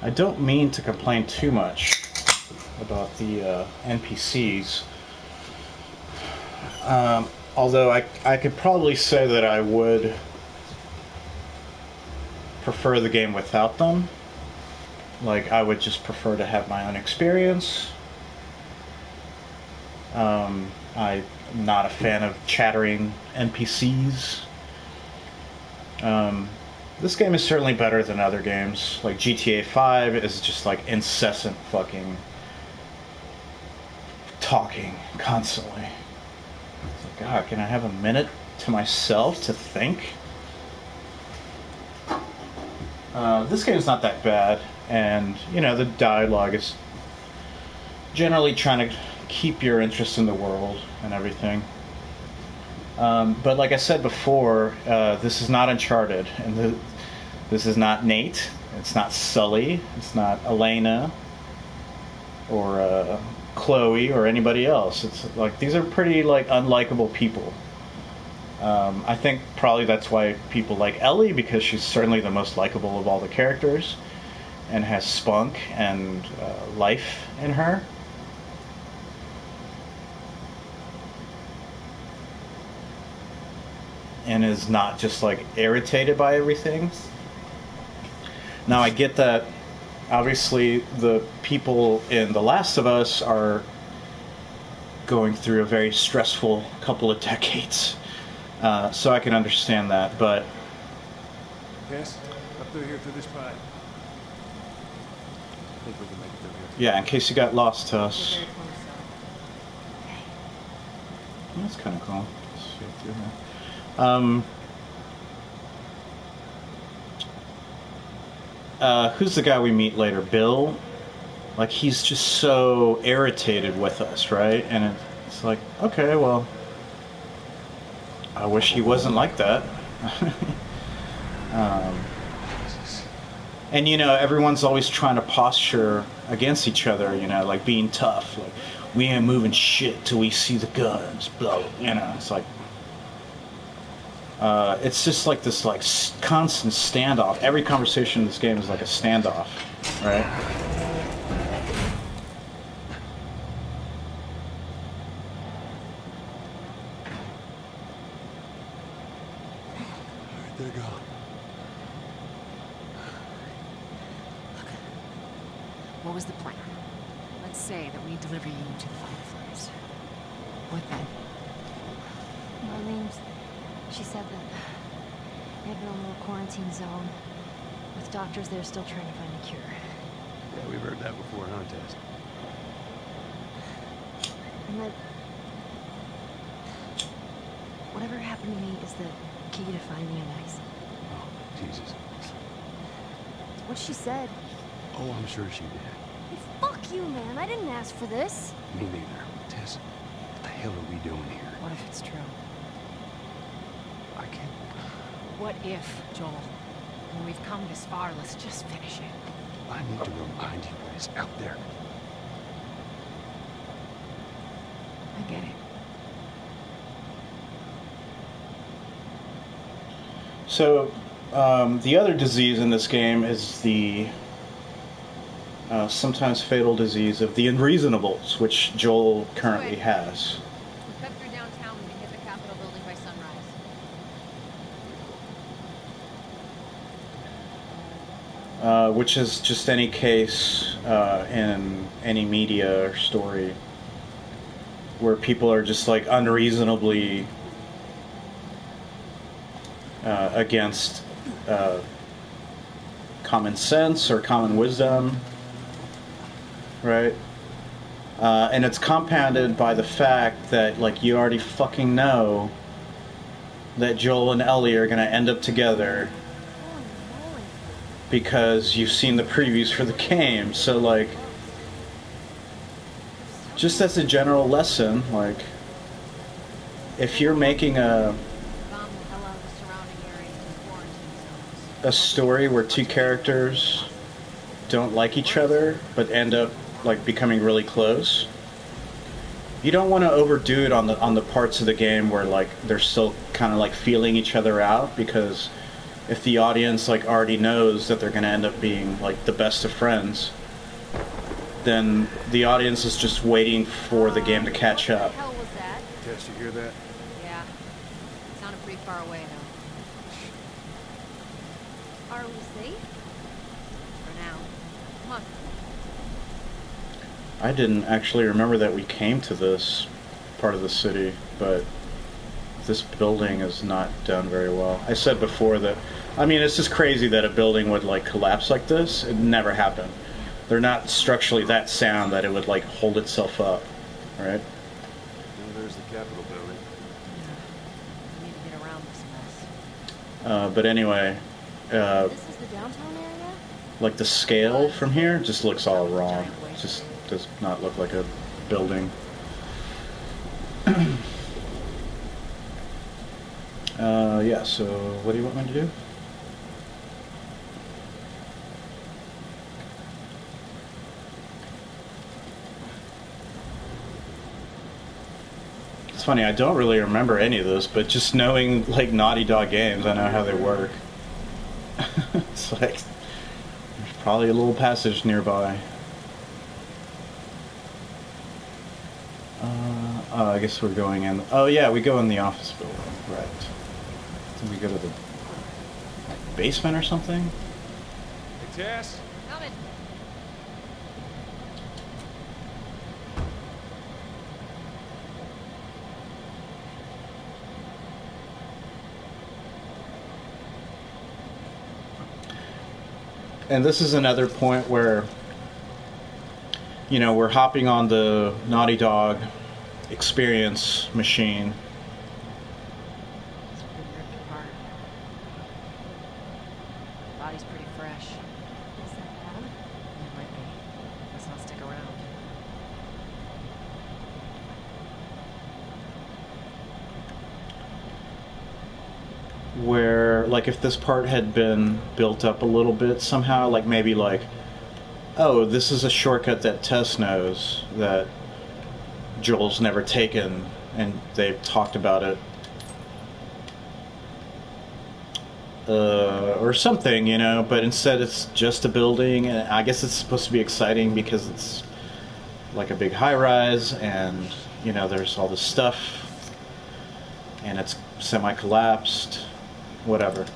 I don't mean to complain too much about the NPCs. Although I could probably say that I would prefer the game without them. Like, I would just prefer to have my own experience. I'm not a fan of chattering NPCs. This game is certainly better than other games. Like GTA 5 is just like incessant fucking talking constantly. It's like, God, can I have a minute to myself to think? This game's not that bad, and you know, the dialogue is generally trying to keep your interest in the world and everything. But like I said before, this is not Uncharted, and this is not Nate. It's not Sully. It's not Elena or Chloe or anybody else. It's like these are pretty like unlikable people. I think probably that's why people like Ellie, because she's certainly the most likable of all the characters, and has spunk and life in her. And is not just like irritated by everything. Now I get that obviously the people in The Last of Us are going through a very stressful couple of decades. So I can understand that, but... Yes? Up through here through this pipe. I think we can make it through here. Yeah, in case you got lost to us. We're very close, so. That's kind of cool. Let's see through here. Who's the guy we meet later? Bill? Like, he's just so irritated with us, right? And it's like, okay, well, I wish he wasn't like that. um, and you know, everyone's always trying to posture against each other. You know, like being tough. Like we ain't moving shit till we see the guns. Blow. You know, it's like. It's just like this like constant standoff. Every conversation in this game is like a standoff, right? Alright, they're gone. What was the plan? Let's say that we deliver you to the Fireflies. What then? Marlene, she said that they have their own little quarantine zone. With doctors, they're still trying to find a cure. Yeah, we've heard that before, huh, Tess? And that whatever happened to me is the key to finding a vaccine. Oh, Jesus. What she said. Oh, I'm sure she did. Hey, fuck you, man. I didn't ask for this. Me neither. Tess, what the hell are we doing here? What if it's true? I can't... What if, Joel? When we've come this far, let's just finish it. I need to remind you what is out there. I get it. So, the other disease in this game is the sometimes fatal disease of the unreasonables, which Joel currently has. We cut through downtown and hit the Capitol building by sunrise. Which is just any case in any media or story where people are just like unreasonably against common sense or common wisdom, right? And it's compounded by the fact that like you already fucking know that Joel and Ellie are gonna end up together because you've seen the previews for the game. So like, just as a general lesson, like, if you're making Bomb the hell out of the surrounding areas and quarantine zones. a story where two characters don't like each other but end up like becoming really close, you don't want to overdo it on the parts of the game where like they're still kind of like feeling each other out, because if the audience like already knows that they're going to end up being like the best of friends, then the audience is just waiting for the game to catch up. What the hell was that? Tess, you hear that? Yeah. It sounded pretty far away, though. Are we safe? For now. Come on. I didn't actually remember that we came to this part of the city, but this building is not done very well. I said before that, I mean, it's just crazy that a building would like collapse like this. It never happened. They're not structurally that sound that it would like hold itself up, right? Now there's the Capitol building. We need to get around this mess. But anyway, This is the downtown area? like the scale from here just looks all wrong. It just does not look like a building. Yeah, so what do you want me to do? It's funny, I don't really remember any of this, but just knowing like Naughty Dog games, I know how they work. It's like there's probably a little passage nearby. I guess we're going in. Oh yeah, we go in the office building, right? So we go to the basement or something. Hey, Tess. Coming. And this is another point where, you know, we're hopping on the Naughty Dog experience machine. It's pretty ripped apart. Body's pretty fresh. Is that bad? It might be. Let's not stick around. where, like, if this part had been built up a little bit somehow, like maybe like, oh, this is a shortcut that Tess knows that Joel's never taken, and they've talked about it, or something, you know. But instead, it's just a building, and I guess it's supposed to be exciting because it's like a big high-rise, and you know, there's all this stuff, and it's semi-collapsed, whatever.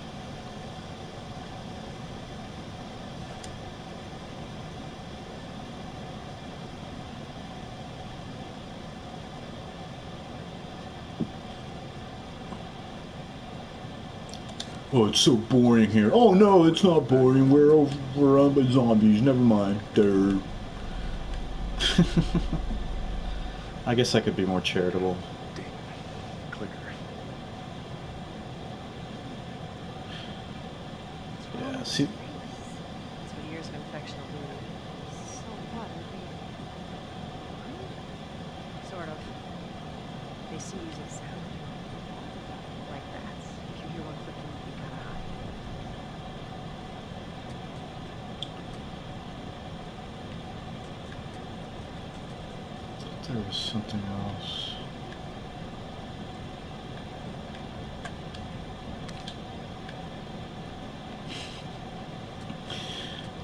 Oh, it's so boring here. Oh no, it's not boring. We're run by zombies. Never mind. Durr. I guess I could be more charitable. Ding. Clicker. Yeah, see, That's what years of infection will do. So what? Sort of. They see using sound. Like bats. If you hear one clicking, you gotta hide. there was something else.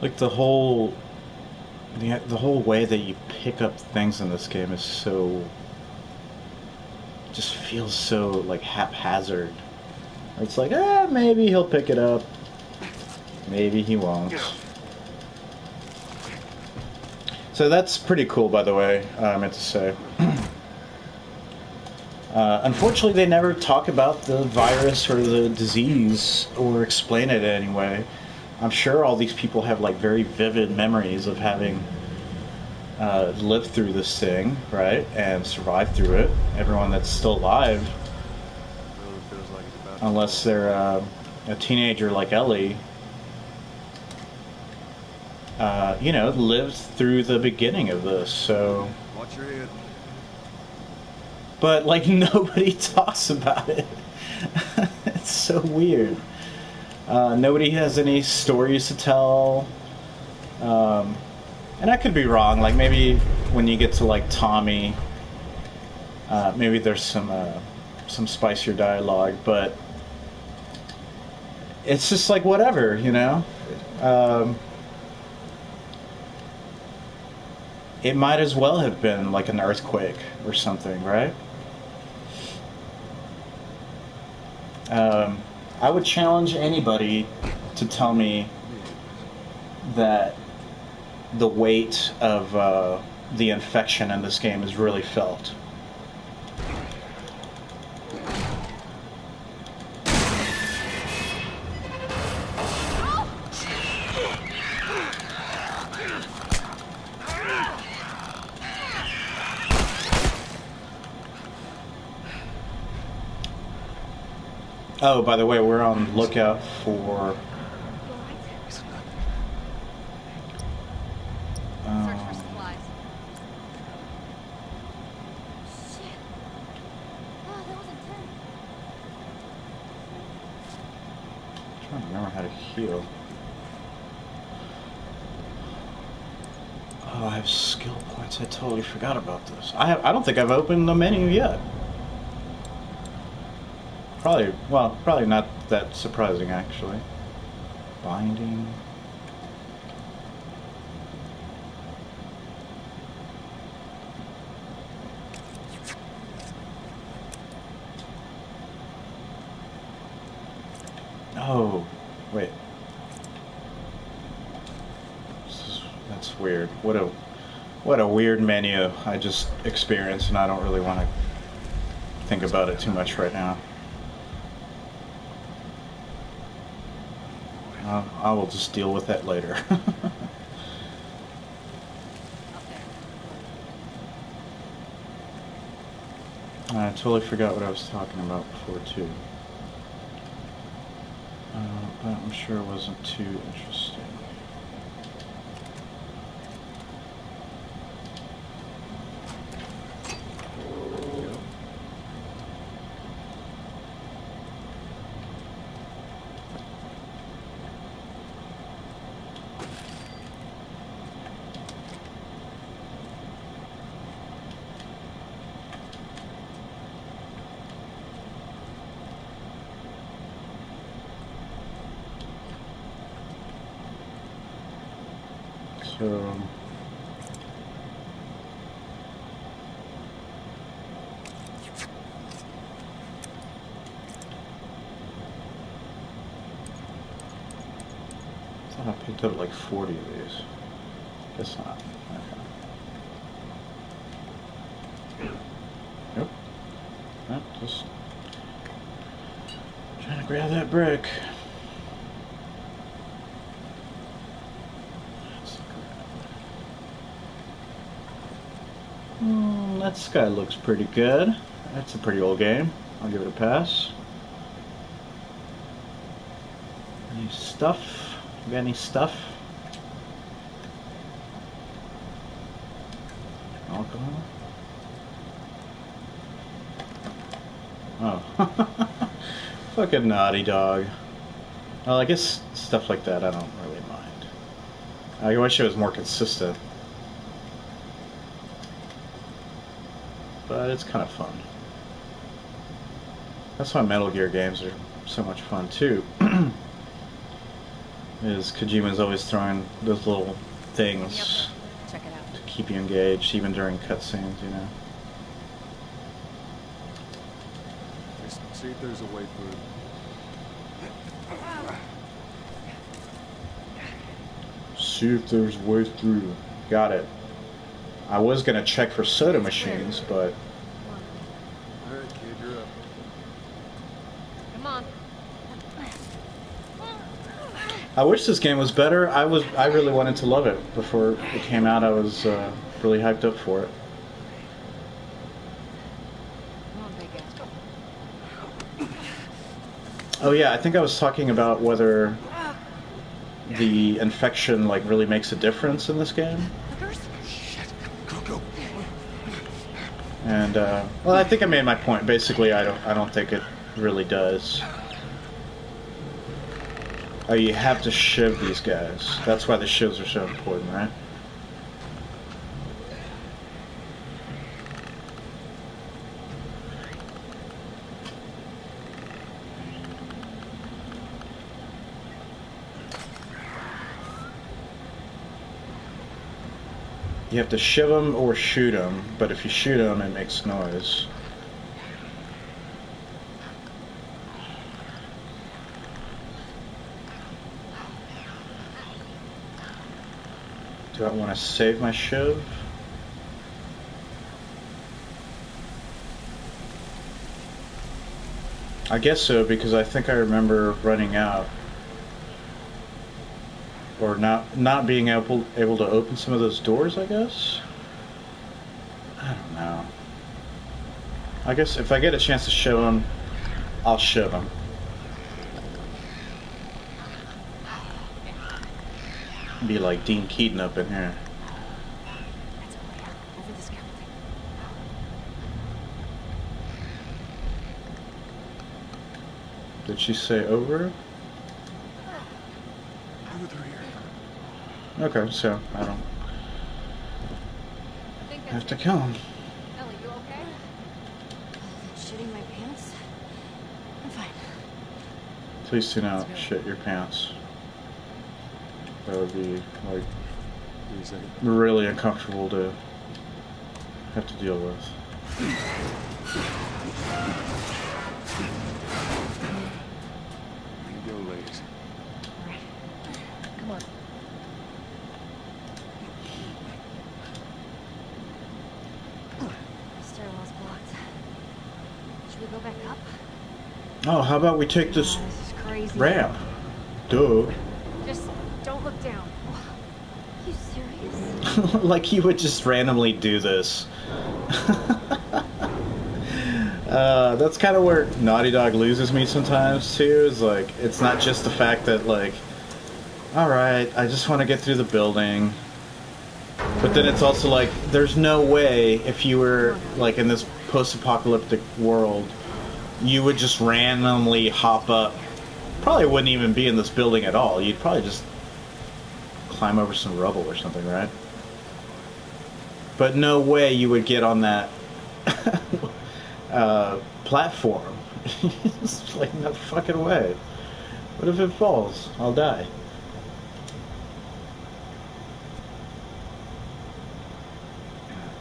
Like the whole way that you pick up things in this game is so, just feels so like haphazard. It's like, maybe he'll pick it up, maybe he won't. So that's pretty cool, by the way, I meant to say. Unfortunately, they never talk about the virus or the disease or explain it in any way. I'm sure all these people have like very vivid memories of having lived through this thing, right, and survived through it. Everyone that's still alive, Really feels like it's about to unless they're a teenager like Ellie, you know, lived through the beginning of this. So, Watch your head. but like nobody talks about it. It's so weird. Nobody has any stories to tell. And I could be wrong. Like maybe when you get to like Tommy, maybe there's some spicier dialogue, but it's just like whatever, you know. It might as well have been like an earthquake or something, right? I would challenge anybody to tell me that the weight of the infection in this game is really felt. Oh, by the way, we're on lookout for... Search for supplies. Shit. Oh, that was intense. I'm trying to remember how to heal. Oh, I have skill points. I totally forgot about this. I don't think I've opened the menu yet. Probably not that surprising, actually. Binding. Oh, wait. That's weird. What a weird menu I just experienced, and I don't really want to think about it too much right now. I will just deal with that later. Up there. I totally forgot what I was talking about before, too. But I'm sure it wasn't too interesting. So I thought I picked up like 40 of these. Guess not. Okay. Nope. Nope, just trying to grab that brick. That sky looks pretty good. That's a pretty old game. I'll give it a pass. Any stuff? You got any stuff? Alcohol? Oh. Fucking Naughty Dog. Well, I guess stuff like that I don't really mind. I wish it was more consistent. But it's kind of fun. That's why Metal Gear games are so much fun too. Is Kojima's always throwing those little things Check it out. to keep you engaged, even during cutscenes, you know. Just see if there's a way through. See if there's a way through. Got it. I was gonna check for soda machines, but All right, kid, you're up. Come on. I wish this game was better. I really wanted to love it before it came out. I was really hyped up for it. Come on, big guy. Oh yeah, I think I was talking about whether the infection like really makes a difference in this game. Shit. Go. And well, I think I made my point. Basically, I don't think it really does. Oh, you have to shiv these guys. That's why the shivs are so important, right? You have to shiv them or shoot them, but if you shoot them, it makes noise. Do I want to save my shiv? I guess so, because I think I remember running out. Or not being able to open some of those doors, I guess? I don't know. I guess if I get a chance to show them, I'll show them. Be like Dean Keaton up in here. That's over here. Over this scaffolding. Did she say over? Over through here. Okay, so I don't I think have that's to kill him. Ellie, you okay? Shitting my pants? I'm fine. Please do not shit your pants. That would be like Give me a second. really uncomfortable to have to deal with. Here you go, ladies. Alright. Come on. The stairwell's blocked. Should we go back up? Oh, how about we take this This is crazy. ramp? Duh. Just don't look down. Are you serious? Like you would just randomly do this. That's kind of where Naughty Dog loses me sometimes too. Is like it's not just the fact that like, all right, I just want to get through the building, but then it's also like there's no way if you were like in this post-apocalyptic world, you would just randomly hop up. Probably wouldn't even be in this building at all. You'd probably just climb over some rubble or something, right? But no way you would get on that platform. It's like, no fucking way. What if it falls? I'll die.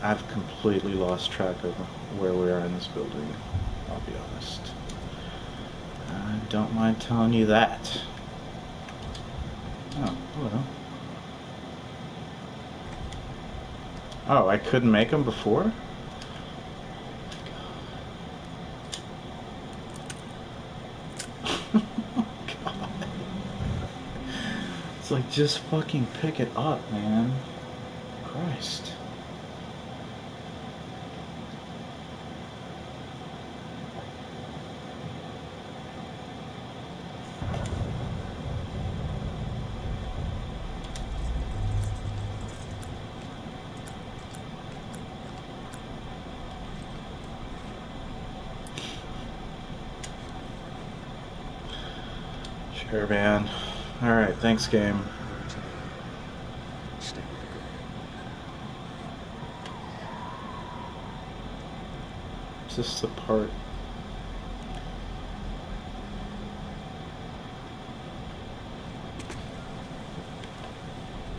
I've completely lost track of where we are in this building, I'll be honest. I don't mind telling you that. Oh, hello. Oh, I couldn't make them before? God. It's like, just fucking pick it up, man. Christ. Sure, man. Alright, thanks, game. Stay with the girl. Is this the part?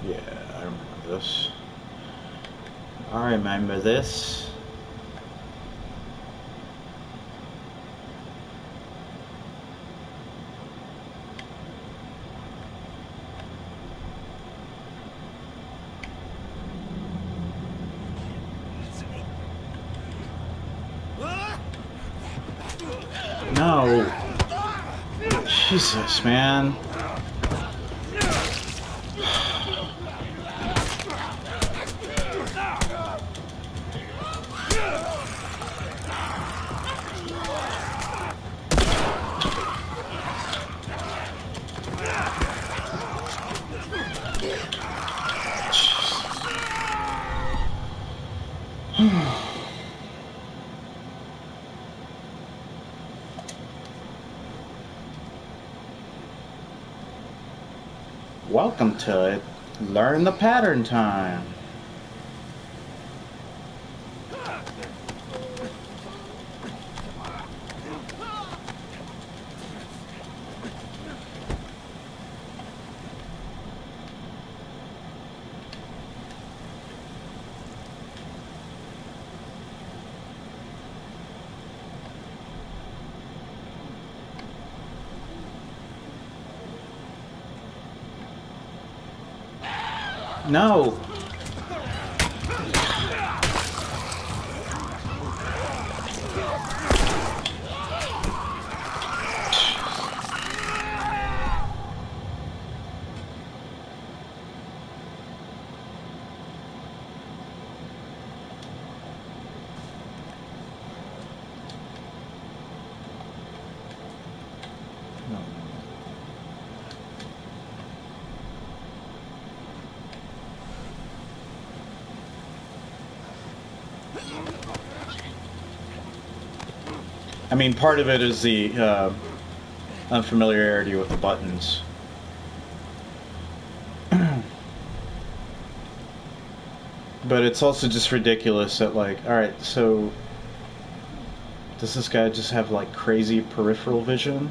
Yeah, I remember this. I remember this. No. Jesus, man. Welcome to it. Learn the pattern time. No. I mean, part of it is the unfamiliarity with the buttons. But it's also just ridiculous that, like, alright, so does this guy just have, like, crazy peripheral vision?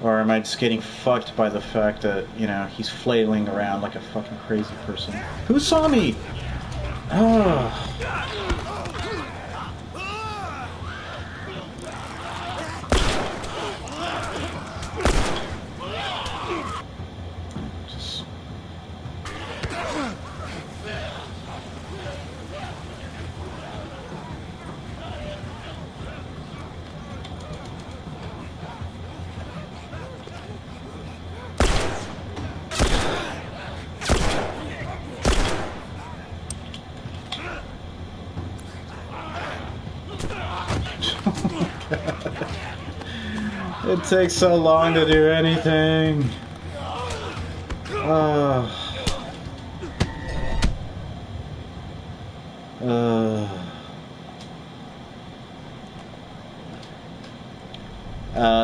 Or am I just getting fucked by the fact that, you know, he's flailing around like a fucking crazy person? Who saw me? Oh. Just... It takes so long to do anything.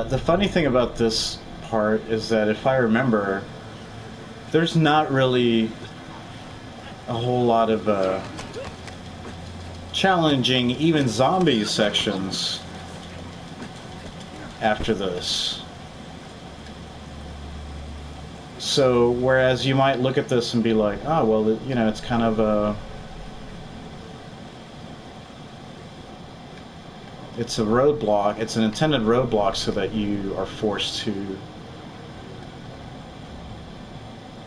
The funny thing about this part is that if I remember, there's not really a whole lot of challenging even zombie sections after this. So whereas you might look at this and be like, oh well, you know, it's kind of a roadblock. It's an intended roadblock so that you are forced to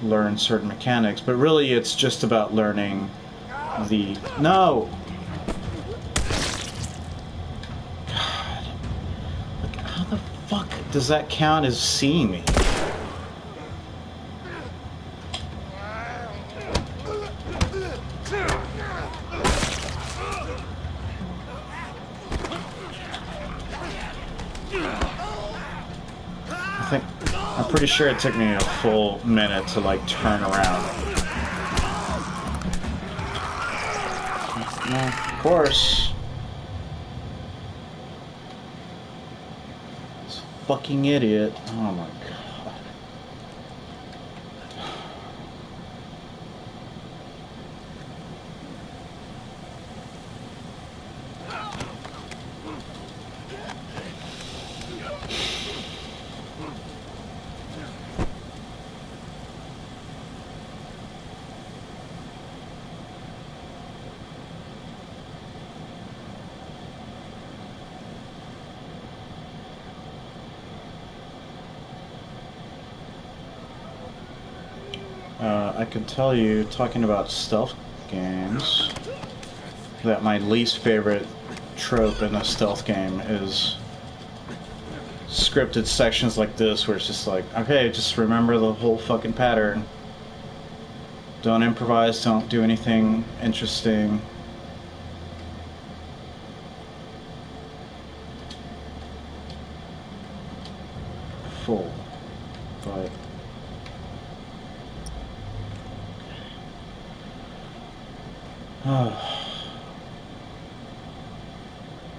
learn certain mechanics, but really it's just about learning the... No! God. Like, how the fuck does that count as seeing me? I'm pretty sure it took me a full minute to like turn around. Well, of course. This fucking idiot. Oh my god. I can tell you, talking about stealth games, that my least favorite trope in a stealth game is scripted sections like this where it's just like, okay, just remember the whole fucking pattern. Don't improvise, don't do anything interesting. Full. But...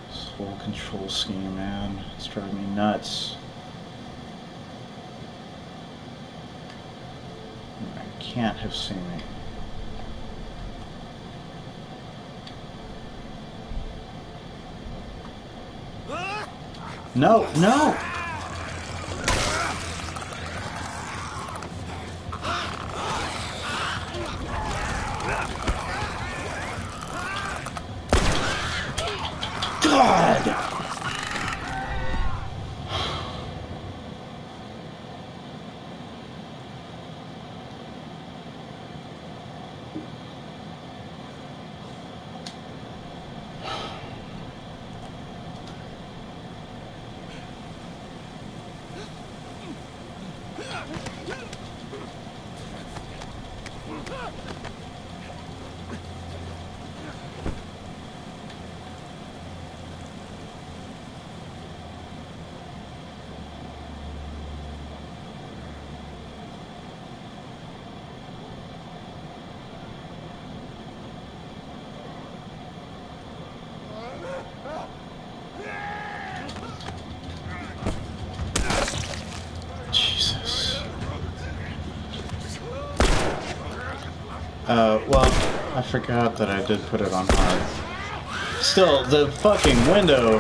this whole control scheme, man, it's driving me nuts. I can't have seen me. No, no! God! Well, I forgot that I did put it on hard. Still, the fucking window...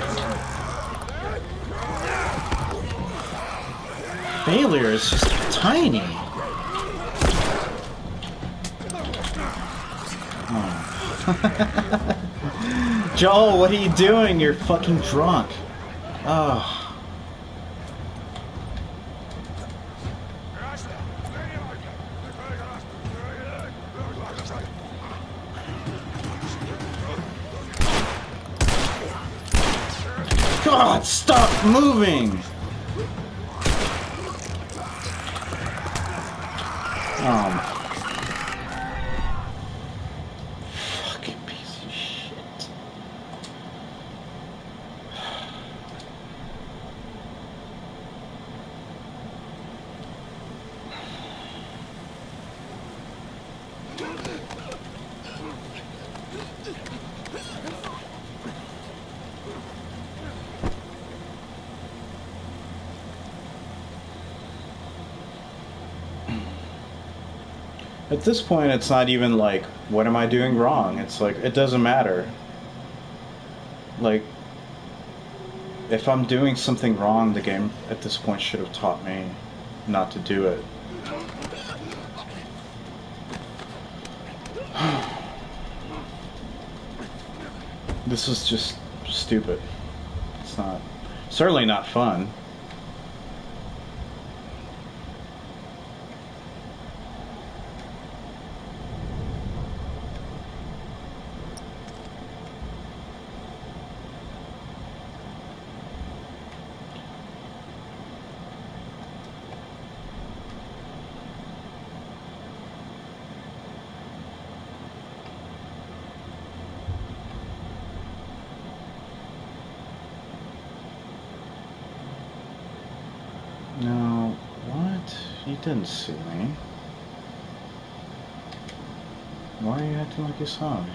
failure is just tiny. Oh. Joel, what are you doing? You're fucking drunk. Oh. God, stop moving! Fucking piece of shit. At this point, it's not even like, what am I doing wrong? It's like, it doesn't matter. Like, if I'm doing something wrong, the game at this point should have taught me not to do it. This is just stupid. It's not, certainly not fun. No, what? You didn't see me. Why are you acting like you saw me?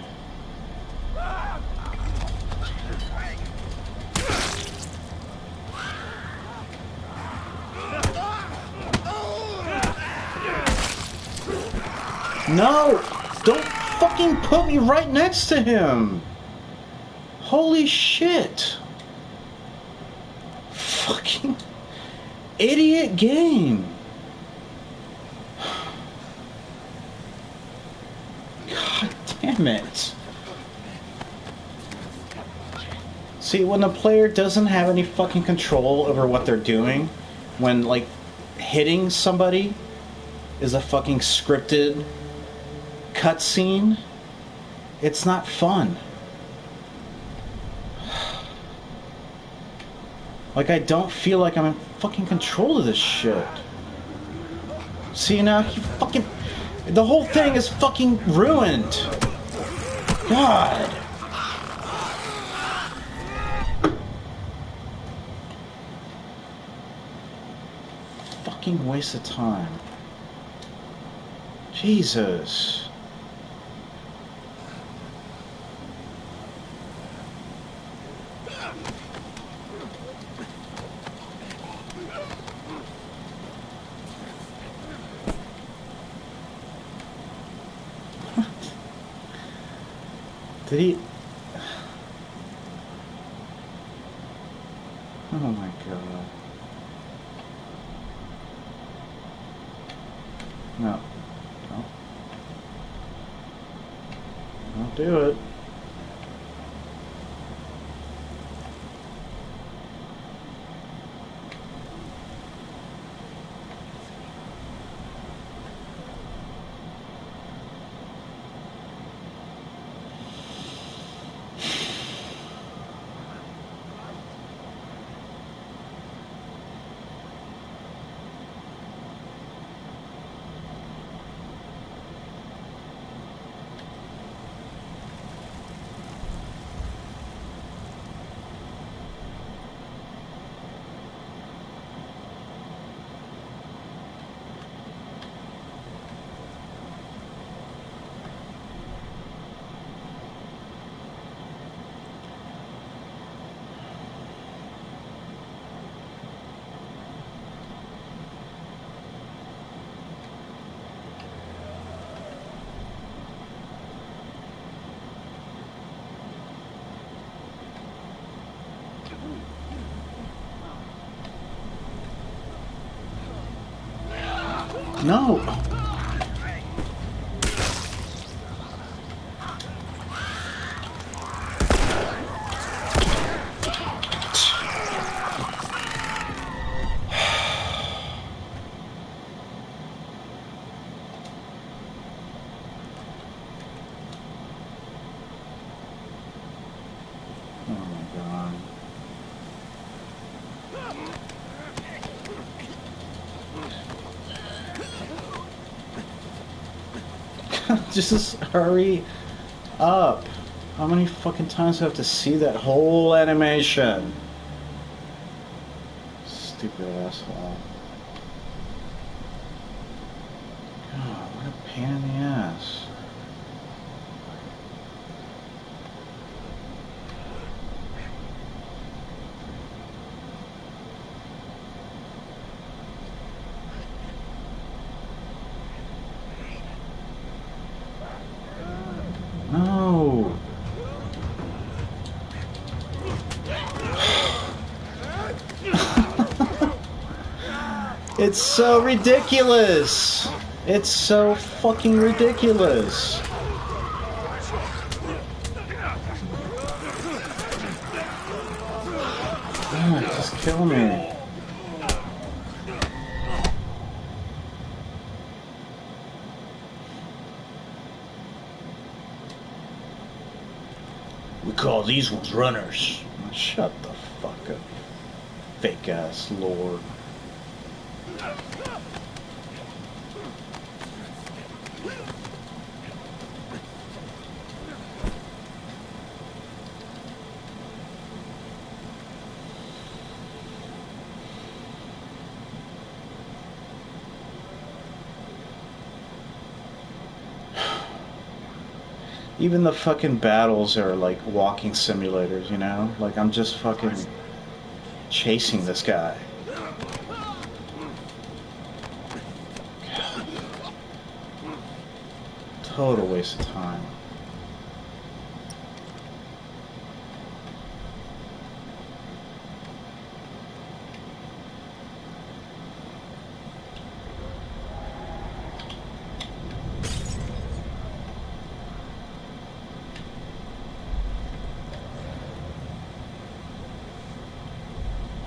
No! Don't fucking put me right next to him! Holy shit! Fucking idiot game! God damn it! See, when the player doesn't have any fucking control over what they're doing, when, like, hitting somebody is a fucking scripted cutscene, it's not fun. Like, I don't feel like I'm in fucking control of this shit. See, now he fucking... The whole thing is fucking ruined. God. Fucking waste of time. Jesus. Did he... Oh my god. No. No. Don't do it. No. Oh my god. Just hurry up. How many fucking times do I have to see that whole animation? Stupid asshole. God, what a pain in the ass. No. It's so ridiculous. It's so fucking ridiculous. God, just kill me. We call these ones runners. Shut the fuck up, fake ass lord. Even the fucking battles are like walking simulators, you know? Like I'm just fucking chasing this guy. God. Total waste of time.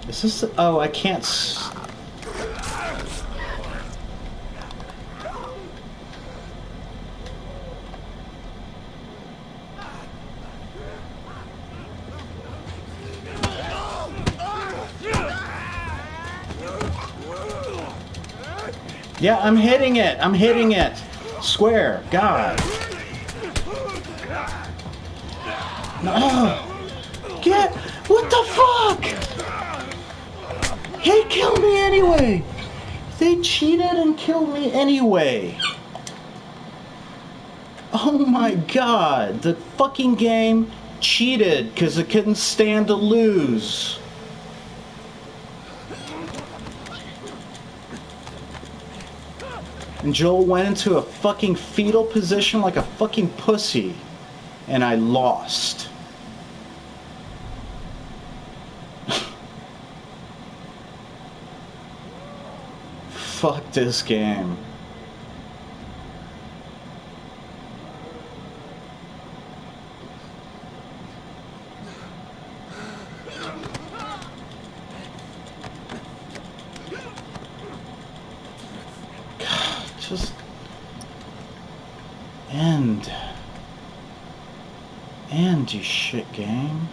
Is this? Oh, I can't. Yeah, I'm hitting it. I'm hitting it. Square. God. No. Get. What the fuck? He killed me anyway. They cheated and killed me anyway. Oh my god. The fucking game cheated because it couldn't stand to lose. And Joel went into a fucking fetal position like a fucking pussy. And I lost. Fuck this game. God, just end, you shit game.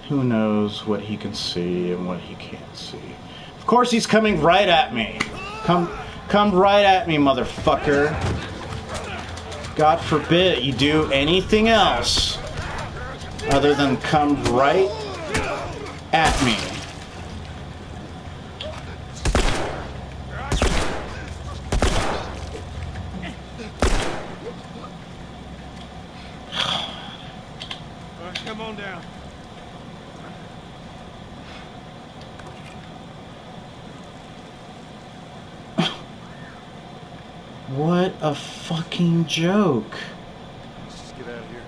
Who knows what he can see and what he can't see. Of course he's coming right at me. Come right at me, motherfucker. God forbid you do anything else other than come right at me. All right, come on down. What a fucking joke. Let's just get out of here.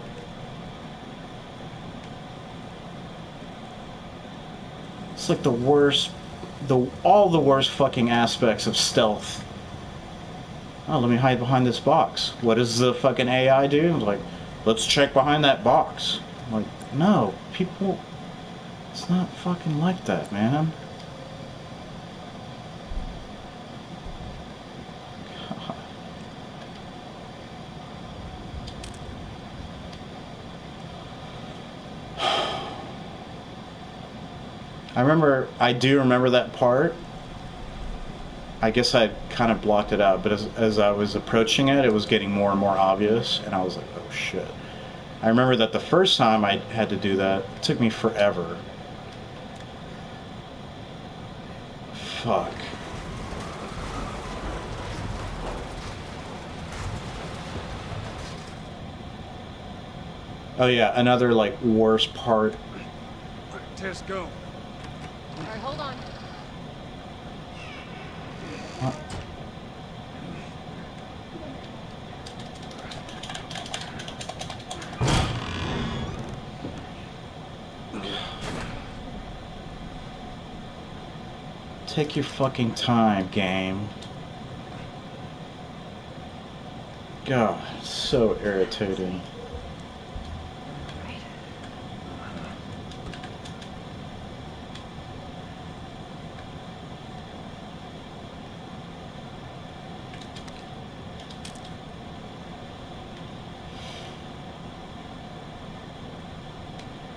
It's like the worst, all the worst fucking aspects of stealth. Oh, let me hide behind this box. What does the fucking AI do? It's like, let's check behind that box. I'm like, no, people, it's not fucking like that, man. I do remember that part. I guess I kind of blocked it out, but as I was approaching it, it was getting more and more obvious, and I was like, oh shit. I remember that the first time I had to do that, it took me forever. Fuck. Oh yeah, another like worst part. All right, Tess, go. All right, hold on. Take your fucking time, game. God, so irritating. Right.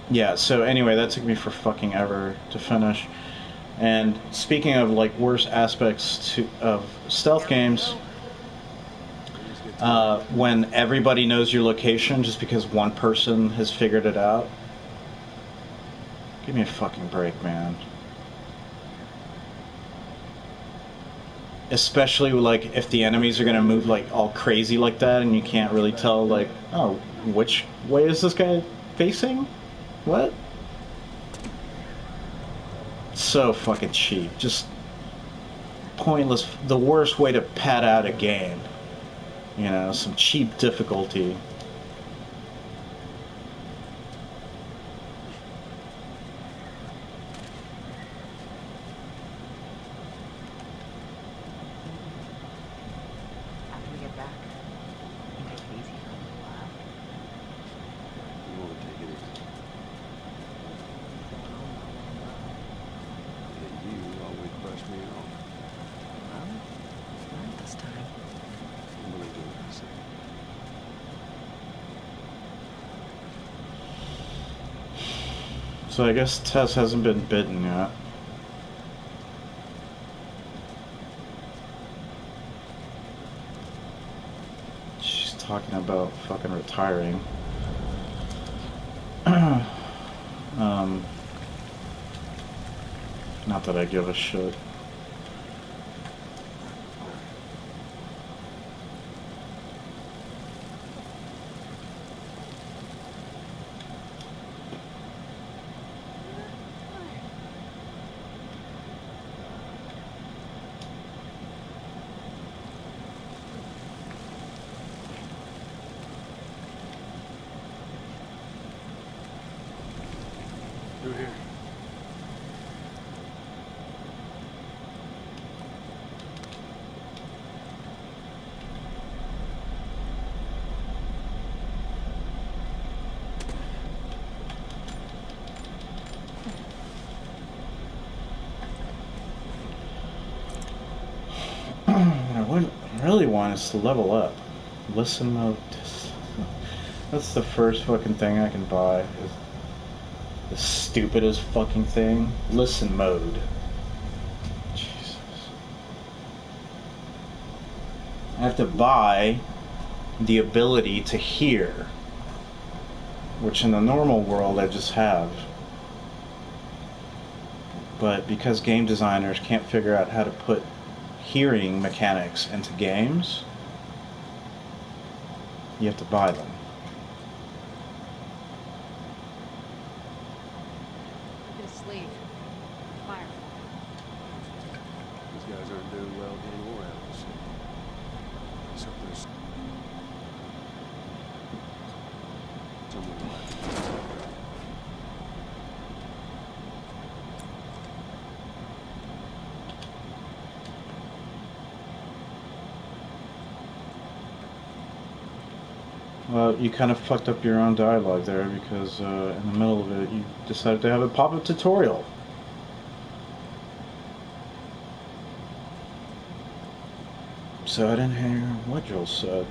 Yeah, so anyway, that took me for fucking ever to finish. And speaking of like worse aspects of stealth games, when everybody knows your location just because one person has figured it out. Give me a fucking break, man. Especially like if the enemies are gonna move like all crazy like that and you can't really tell like, oh, which way is this guy facing? What? So fucking cheap. Just pointless. The worst way to pad out a game. You know, some cheap difficulty. After we get back, you can take it easy for a little while. You want to take it easy. Yeah, you always brush me off. Well, not this time. I'm gonna do what I say. So I guess Tess hasn't been bitten yet. She's talking about fucking retiring. Not that I give a shit. Through here. What I really want is to level up. Listen mode. That's the first fucking thing I can buy. Is the stupidest fucking thing. Listen mode. Jesus. I have to buy the ability to hear, which in the normal world I just have. But because game designers can't figure out how to put hearing mechanics into games, you have to buy them. Look at his sleeve. Fire. These guys aren't doing well getting ore out of this shit. Except there's someone left. Well, you kind of fucked up your own dialogue there because in the middle of it you decided to have a pop-up tutorial. So I didn't hear what Joel said.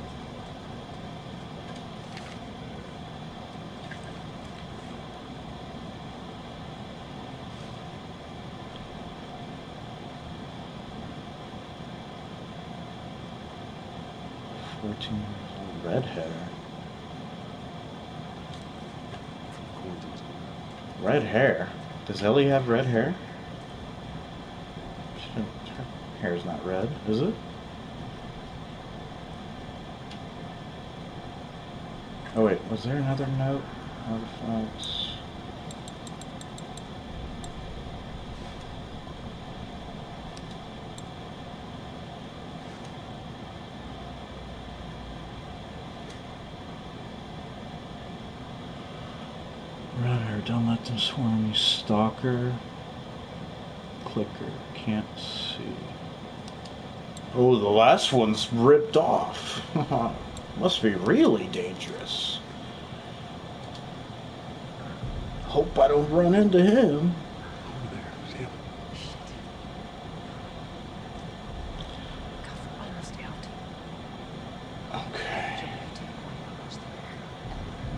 Red hair. Red hair? Does Ellie have red hair? Her hair's not red, is it? Oh wait, was there another note? Artifacts. Red hair, don't let them swarm you, stalker. Clicker, can't see. Oh, the last one's ripped off. Must be really dangerous. Hope I don't run into him. Over there. See him? Cuff almost out. Okay. Jimmy, you take point almost there.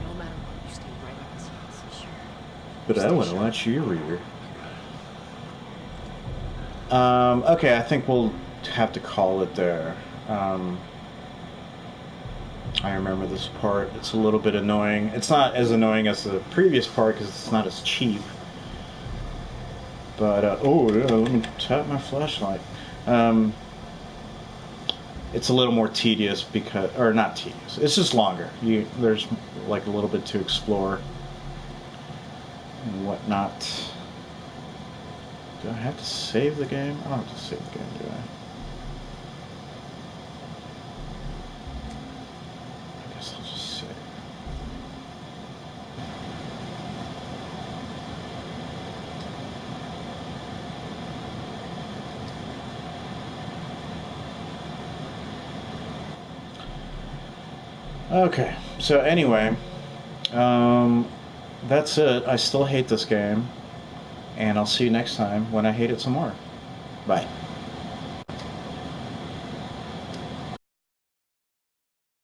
No matter what, you stay right on his heels. Sure. But I want to watch you reader. Okay, I think we'll have to call it there. I remember this part. It's a little bit annoying. It's not as annoying as the previous part because it's not as cheap. But, oh, yeah, let me tap my flashlight. It's a little more tedious because, or not tedious, it's just longer. There's like a little bit to explore and whatnot. Do I have to save the game? I don't have to save the game, do I? I guess I'll just save. Okay, so anyway, that's it. I still hate this game. And I'll see you next time when I hate it some more. Bye.